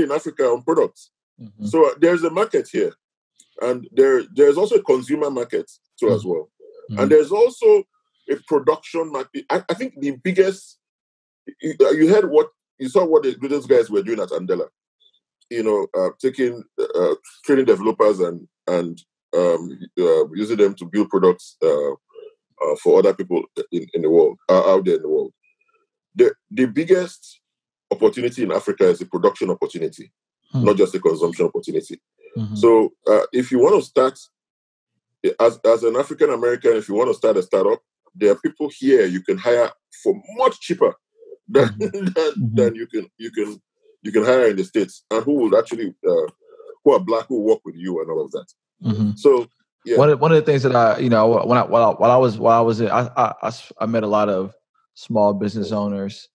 in Africa on products. So there's a market here. And there's also a consumer market too as well. And there's also a production market. I think the biggest, you saw what those guys were doing at Andela. Taking training developers and using them to build products for other people in the world, out there in the world. The biggest opportunity in Africa is a production opportunity, not just a consumption opportunity. So if you want to start, as an African American, if you want to start a startup, there are people here you can hire for much cheaper than you can hire in the States, and who will actually who are Black, who will work with you and all of that. So yeah, one of the things that I met a lot of small business owners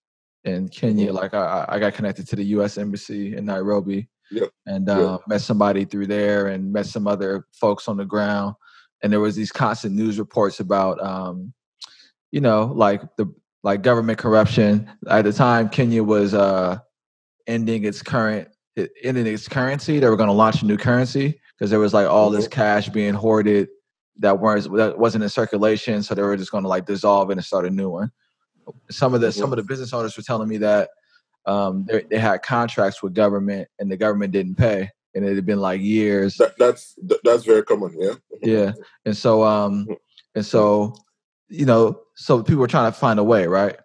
in Kenya. Like I got connected to the U.S. Embassy in Nairobi. And met somebody through there and met some other folks on the ground. And there was these constant news reports about, like government corruption. At the time, Kenya was ending its currency. They were going to launch a new currency because there was like all this cash being hoarded that wasn't in circulation. So they were just going to like dissolve it and start a new one. Some of the business owners were telling me that they had contracts with government and the government didn't pay, and it had been like years. That's very common, yeah. Yeah, and so so people were trying to find a way, right?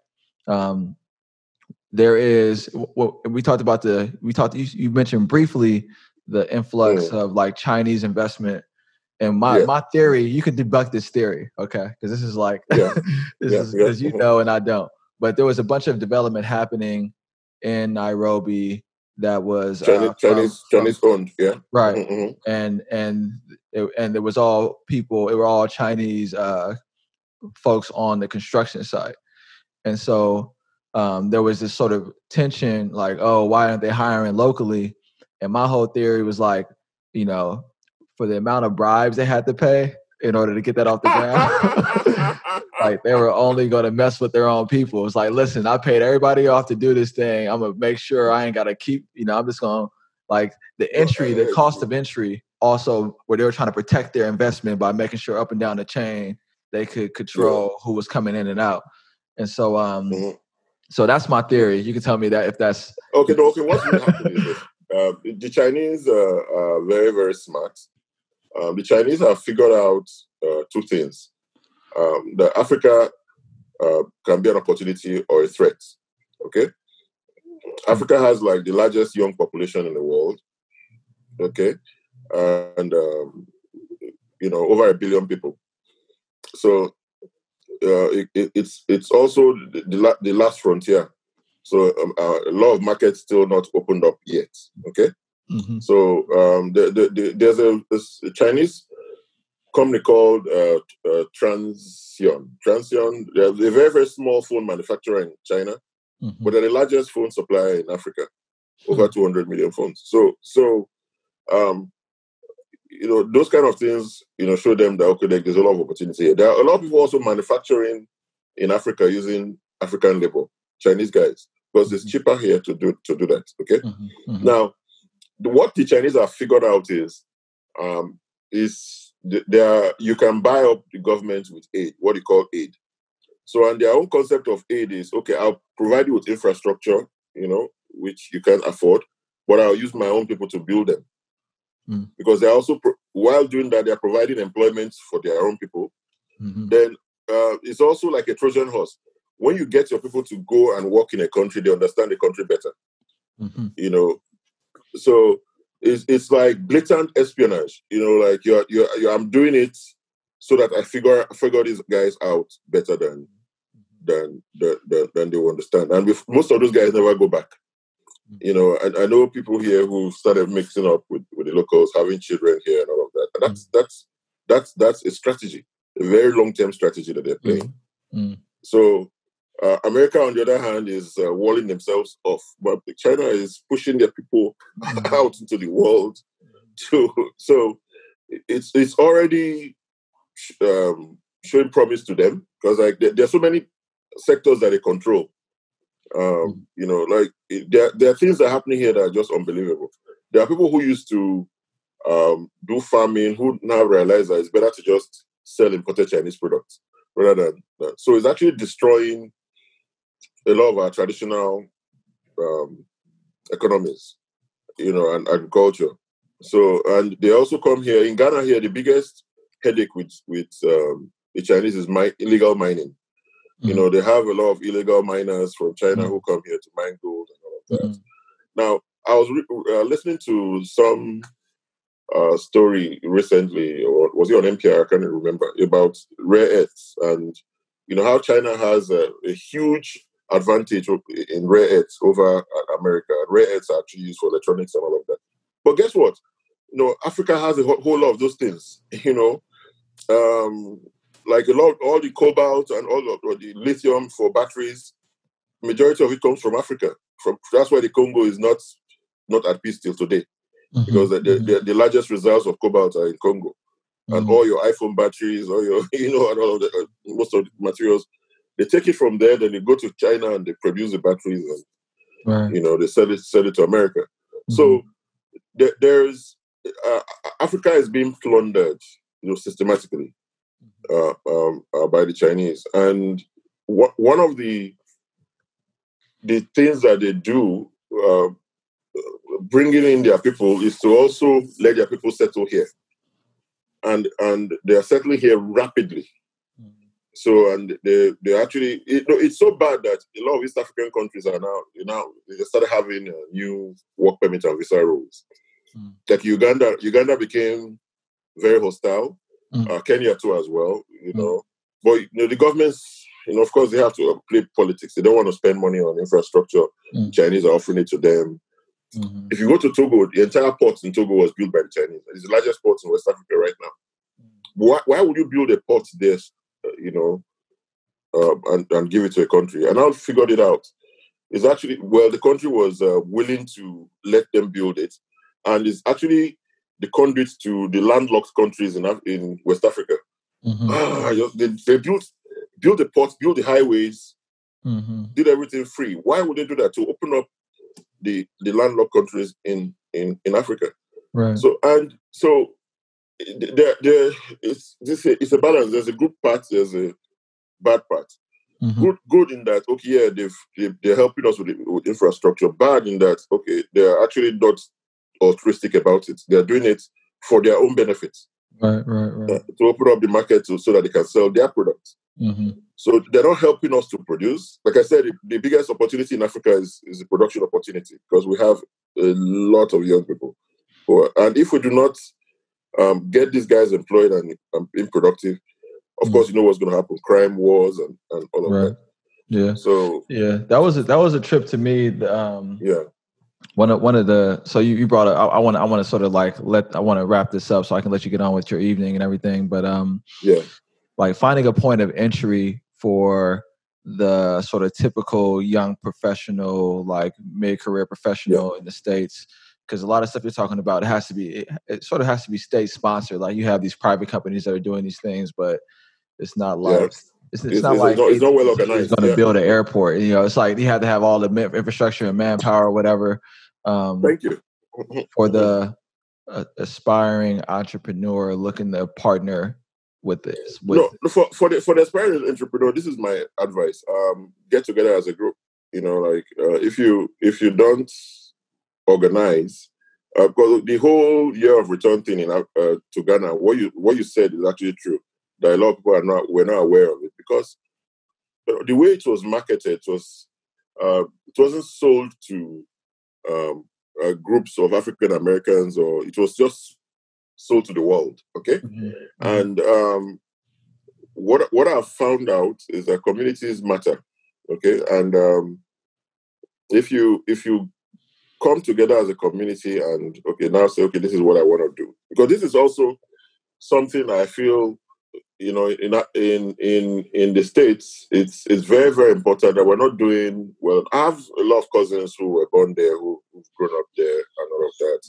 there is we talked about you mentioned briefly the influx of like Chinese investment. And my theory, you can debunk this theory, okay? Because this is like, as you know, and I don't. But there was a bunch of development happening in Nairobi that was Chinese owned, right, and it was all people. It were all Chinese folks on the construction site, and so there was this sort of tension, like, oh, why aren't they hiring locally? And my whole theory was like, you know, for the amount of bribes they had to pay in order to get that off the ground. Like they were only going to mess with their own people. It's like, listen, I paid everybody off to do this thing. I'm going to make sure I ain't got to keep, I'm just going to like the cost of entry also where they were trying to protect their investment by making sure up and down the chain, they could control who was coming in and out. And so, so that's my theory. You can tell me that if that's... Okay. What's really happening is this. The Chinese are very, very smart. The Chinese have figured out two things. That Africa can be an opportunity or a threat. Okay? Africa has like the largest young population in the world. Okay? And, over 1 billion people. So it's also the last frontier. So a lot of markets still not opened up yet. Okay? Mm-hmm. So there's a Chinese company called Transsion. They're a very, very small phone manufacturer in China, but they're the largest phone supplier in Africa, over 200 million phones. So those kind of things, show them that, okay, there's a lot of opportunity here. There are a lot of people also manufacturing in Africa using African labor, Chinese guys, because it's cheaper here to do that, okay? Now, what the Chinese have figured out is you can buy up the government with aid, what they call aid. So, and their own concept of aid is, okay, I'll provide you with infrastructure, which you can afford, but I'll use my own people to build them. Because they're also, while doing that, they're providing employment for their own people. Then it's also like a Trojan horse. When you get your people to go and work in a country, they understand the country better. So it's like blatant espionage. Like I'm doing it so that I figure these guys out better than they will understand. And most of those guys never go back. And I know people here who started mixing up with the locals, having children here and all of that. And that's a strategy, a very long-term strategy that they're playing. So America, on the other hand, is walling themselves off, but China is pushing their people out into the world. So it's already showing promise to them, because like there are so many sectors that they control. Like there are things that are happening here that are just unbelievable. There are people who used to do farming who now realize that it's better to just sell imported Chinese products rather than that. So it's actually destroying a lot of our traditional economies, and agriculture. So, and they also come here in Ghana. Here, the biggest headache with the Chinese is illegal mining. They have a lot of illegal miners from China who come here to mine gold and all of that. Now, I was listening to some story recently, or was it on NPR? I can't remember, about rare earths and how China has a huge advantage in rare earths over America. Rare earths are actually used for electronics and all of that. But guess what? Africa has a whole lot of those things. Like all the cobalt and all of the lithium for batteries, majority of it comes from Africa. That's why the Congo is not at peace till today, because the largest reserves of cobalt are in Congo, and all your iPhone batteries, all your and all of the most of the materials, they take it from there. Then they go to China and they produce the batteries, and they sell it to America. So there's Africa is being plundered, systematically by the Chinese. And one of the things that they do, bringing in their people, is to also let their people settle here. And they are settling here rapidly. So, and they actually, it's so bad that a lot of East African countries are now they started having new work permit and visa rules. Like Uganda became very hostile. Kenya too as well, But the governments, of course, they have to play politics. They don't want to spend money on infrastructure. The Chinese are offering it to them. If you go to Togo, the entire port in Togo was built by the Chinese. It's the largest port in West Africa right now. Why would you build a port there, and give it to a country? And I figured it out. It's actually, the country was willing to let them build it. And it's actually the conduit to the landlocked countries in West Africa. They built the ports, built the highways, did everything free. Why would they do that? To open up the landlocked countries in Africa. Right. So it's a balance. There's a good part, there's a bad part. Good in that, they're helping us with infrastructure. Bad in that, they're actually not altruistic about it. They're doing it for their own benefits. Right. To open up the market so that they can sell their products. So they're not helping us to produce. Like I said, the biggest opportunity in Africa is the production opportunity, because we have a lot of young people. And if we do not get these guys employed and being productive, of course, you know what's going to happen: crime, wars, and all of that. Yeah. So that was a trip to me. One of the, so you brought up, I want to sort of I want to wrap this up so I can let you get on with your evening and everything. But like finding a point of entry for the sort of typical young professional, like mid-career professional in the States, because a lot of stuff you're talking about, it sort of has to be state sponsored. Like you have these private companies that are doing these things, but it's not like it's not well organized. It's going to build an airport. It's like you have to have all the infrastructure and manpower or whatever. Thank you. For the aspiring entrepreneur looking to partner with this. For the aspiring entrepreneur, this is my advice. Get together as a group. If you don't organize, because the whole year of return thing to Ghana, what you said is actually true. That a lot of people were not aware of it, because the way it was marketed it wasn't sold to groups of African Americans, or it was just sold to the world. And what I've found out is that communities matter. And if you come together as a community and now say, this is what I want to do, because this is also something I feel in the States, it's very, very important that we're not doing well. I have a lot of cousins who were born there, who've grown up there, and all of that.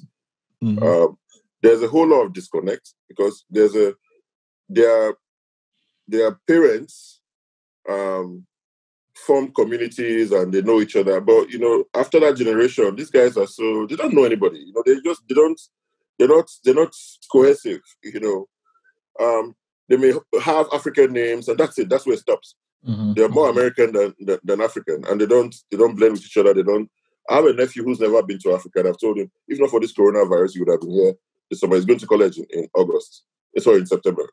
There's a whole lot of disconnect, because their parents form communities and they know each other. But after that generation, these guys they don't know anybody. They're not cohesive. They may have African names, and that's it. That's where it stops. They're more American than African, and they don't blend with each other. I have a nephew who's never been to Africa, and I've told him, if not for this coronavirus, you would have been here this summer. He's going to college in August. Sorry, in September.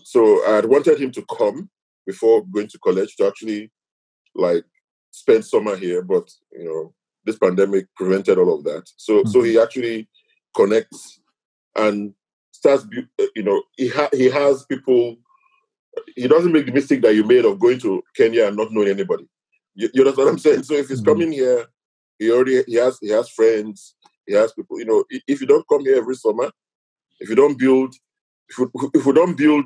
So I had wanted him to come before going to college to actually spend summer here, but this pandemic prevented all of that. So he actually connects and starts, he has people. He doesn't make the mistake that you made of going to Kenya and not knowing anybody. You understand what I'm saying? So if he's coming here, he has friends, he has people. If you don't come here every summer, if we don't build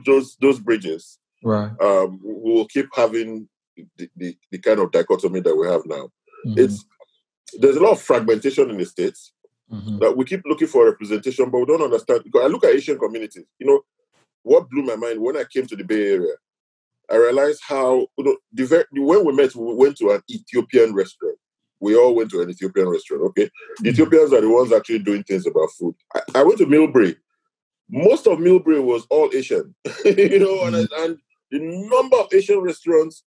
those bridges, right, we will keep having the kind of dichotomy that we have now. There's a lot of fragmentation in the States. That we keep looking for representation, but we don't understand. Because I look at Asian communities. What blew my mind when I came to the Bay Area, I realized how when we met, we went to an Ethiopian restaurant. We all went to an Ethiopian restaurant. The Ethiopians are the ones actually doing things about food. I went to Millbrae. Most of Millbrae was all Asian, and the number of Asian restaurants.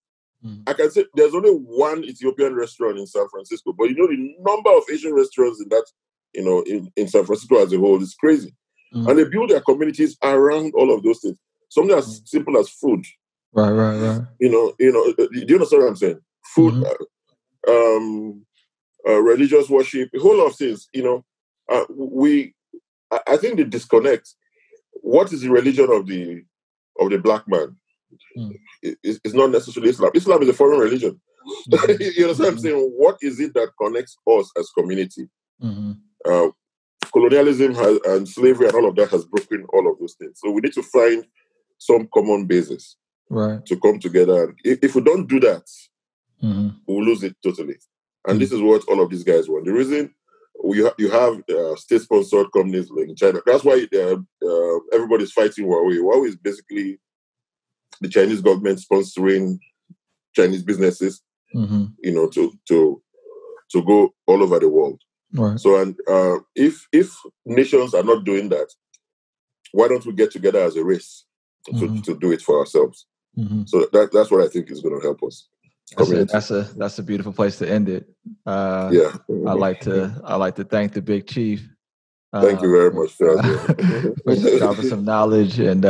I can say there's only one Ethiopian restaurant in San Francisco, but the number of Asian restaurants in that. In San Francisco as a whole, is crazy. And they build their communities around all of those things. something as simple as food. Right. Do you understand what I'm saying? Food, religious worship, a whole lot of things. I think the disconnect. What is the religion of the black man? It's not necessarily Islam. Islam is a foreign religion. You know what I'm saying? What is it that connects us as community? Colonialism and slavery and all of that has broken all of those things. So we need to find some common basis to come together. And if we don't do that, we'll lose it totally. And this is what all of these guys want. The reason you have state-sponsored companies like in China, that's why everybody's fighting Huawei. Huawei is basically the Chinese government sponsoring Chinese businesses, to go all over the world. Right. So, and if nations are not doing that, why don't we get together as a race to do it for ourselves? So that's what I think is going to help us. That's a beautiful place to end it. I like to thank the Big Chief. Thank you very much, for dropping some knowledge and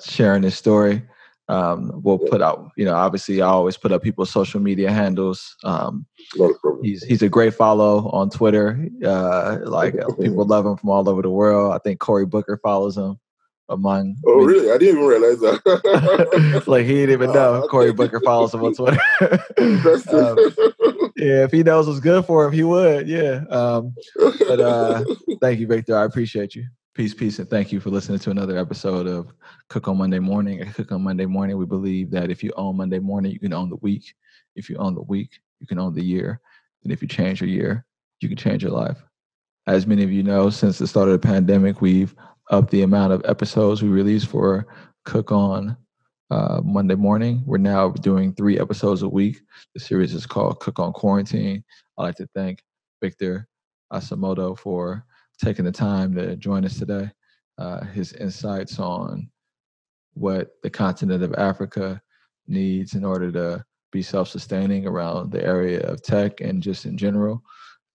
sharing his story. We'll put out, obviously I always put up people's social media handles. Not a problem. He's a great follow on Twitter. People love him from all over the world. I think Cory Booker follows him. Really? I didn't even realize that. Like he didn't even know Cory Booker follows him on Twitter. If he knows what's good for him, he would. Yeah. But thank you, Victor. I appreciate you. Peace, and thank you for listening to another episode of Cook on Monday Morning. At Cook on Monday Morning, we believe that if you own Monday morning, you can own the week. If you own the week, you can own the year. And if you change your year, you can change your life. As many of you know, since the start of the pandemic, we've upped the amount of episodes we release for Cook on Monday Morning. We're now doing 3 episodes a week. The series is called Cook on Quarantine. I'd like to thank Victor Asemota for taking the time to join us today. His insights on what the continent of Africa needs in order to be self-sustaining around the area of tech and just in general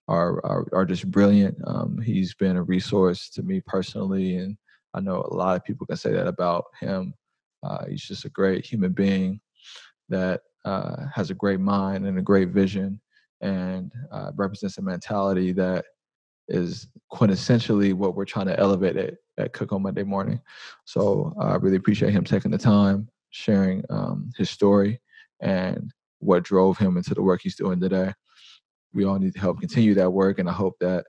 are just brilliant. He's been a resource to me personally, and I know a lot of people can say that about him. He's just a great human being that has a great mind and a great vision, and represents a mentality that is quintessentially what we're trying to elevate at Cook on Monday Morning. So I really appreciate him taking the time, sharing his story and what drove him into the work he's doing today. We all need to help continue that work, and I hope that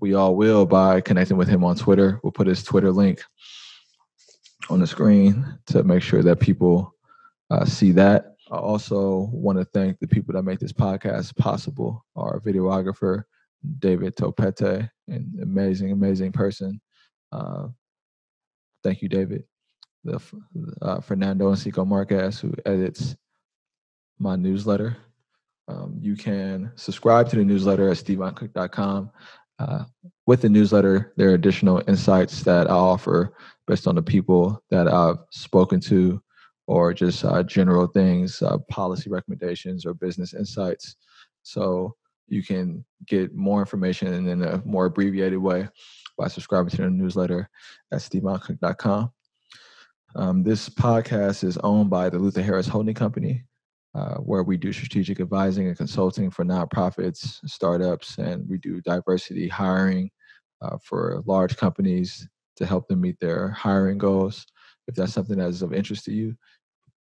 we all will by connecting with him on Twitter. We'll put his Twitter link on the screen to make sure that people see that. I also want to thank the people that make this podcast possible. Our videographer, David Topete, an amazing person. Thank you, David. Fernando Encico Marquez, who edits my newsletter. You can subscribe to the newsletter at stevoncook.com. With the newsletter, there are additional insights that I offer based on the people that I've spoken to, or just general things, policy recommendations or business insights. So you can get more information in a more abbreviated way by subscribing to the newsletter at stevoncook.com. This podcast is owned by the Luther Harris Holding Company, where we do strategic advising and consulting for nonprofits, startups, and we do diversity hiring for large companies to help them meet their hiring goals. If that's something that is of interest to you,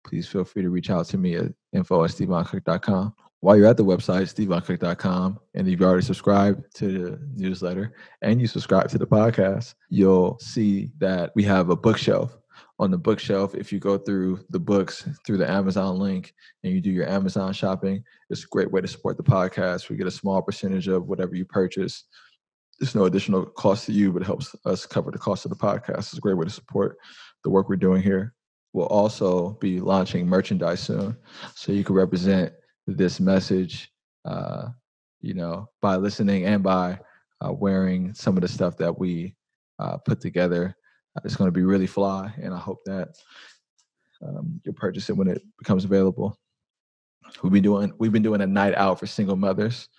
please feel free to reach out to me at info@stevoncook.com. While you're at the website, stevoncook.com, and you've already subscribed to the newsletter and you subscribe to the podcast, you'll see that we have a bookshelf. On the bookshelf, if you go through the books through the Amazon link and you do your Amazon shopping, it's a great way to support the podcast. We get a small percentage of whatever you purchase. There's no additional cost to you, but it helps us cover the cost of the podcast. It's a great way to support the work we're doing here. We'll also be launching merchandise soon, so you can represent this message, by listening and by wearing some of the stuff that we put together. It's going to be really fly, and I hope that you'll purchase it when it becomes available. We've been doing a night out for single mothers.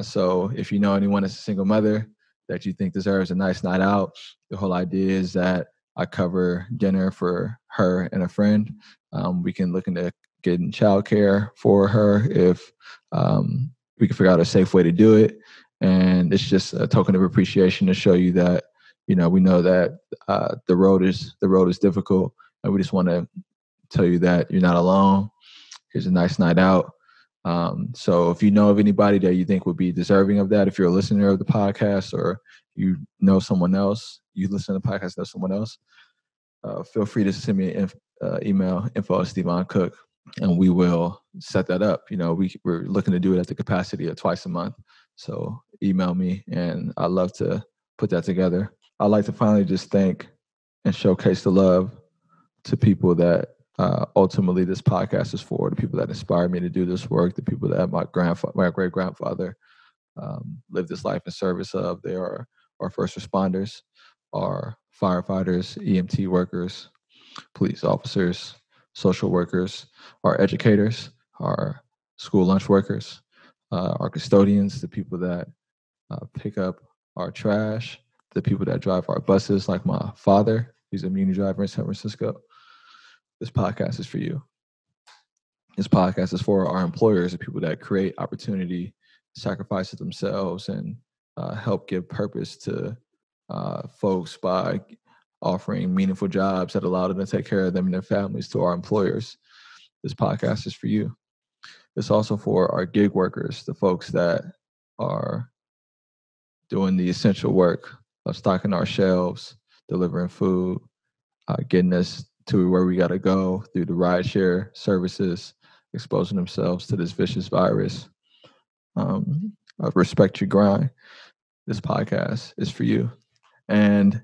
So if you know anyone that's a single mother that you think deserves a nice night out, the whole idea is that I cover dinner for her and a friend. We can look into getting childcare for her if we can figure out a safe way to do it. And it's just a token of appreciation to show you that, we know that the road is difficult, and we just want to tell you that you're not alone. Here's a nice night out. So if you know of anybody that you think would be deserving of that, if you're a listener of the podcast, or you know someone else, you listen to the podcast, know someone else, feel free to send me an email, info@SteveonCook, and we will set that up. We're looking to do it at the capacity of twice a month. So email me, and I'd love to put that together. I'd like to finally just thank and showcase the love to people that ultimately this podcast is for, the people that inspired me to do this work, the people that my great grandfather lived this life in service of. They are our first responders, our firefighters, EMT workers, police officers, social workers, our educators, our school lunch workers, our custodians, the people that pick up our trash, the people that drive our buses, like my father, who's a muni driver in San Francisco. This podcast is for you. This podcast is for our employers, the people that create opportunity, sacrifice of themselves, and help give purpose to folks by offering meaningful jobs that allow them to take care of them and their families. To our employers, this podcast is for you. It's also for our gig workers, the folks that are doing the essential work of stocking our shelves, delivering food, getting us to where we got to go through the rideshare services, exposing themselves to this vicious virus. Respect your grind. This podcast is for you. And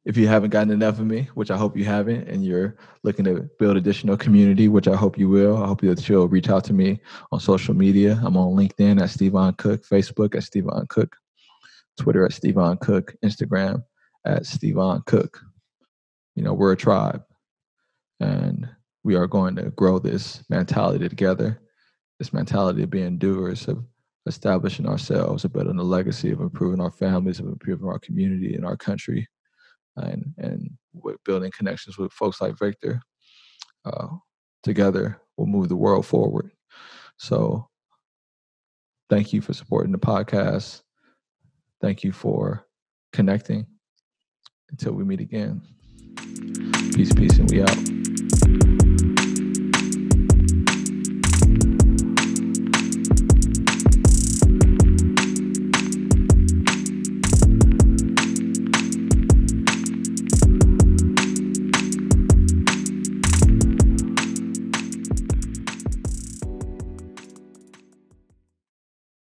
if you haven't gotten enough of me, which I hope you haven't, and you're looking to build additional community, which I hope you will, I hope that you'll reach out to me on social media. I'm on LinkedIn at Steveon Cook, Facebook at Steveon Cook, Twitter at Steveon Cook, Instagram at Steveon Cook. We're a tribe, and we are going to grow this mentality together, this mentality of being doers, of establishing ourselves, of building a legacy, of improving our families, of improving our community and our country, and with building connections with folks like Victor. Together, we'll move the world forward. So thank you for supporting the podcast. Thank you for connecting. Until we meet again. Peace, and we out.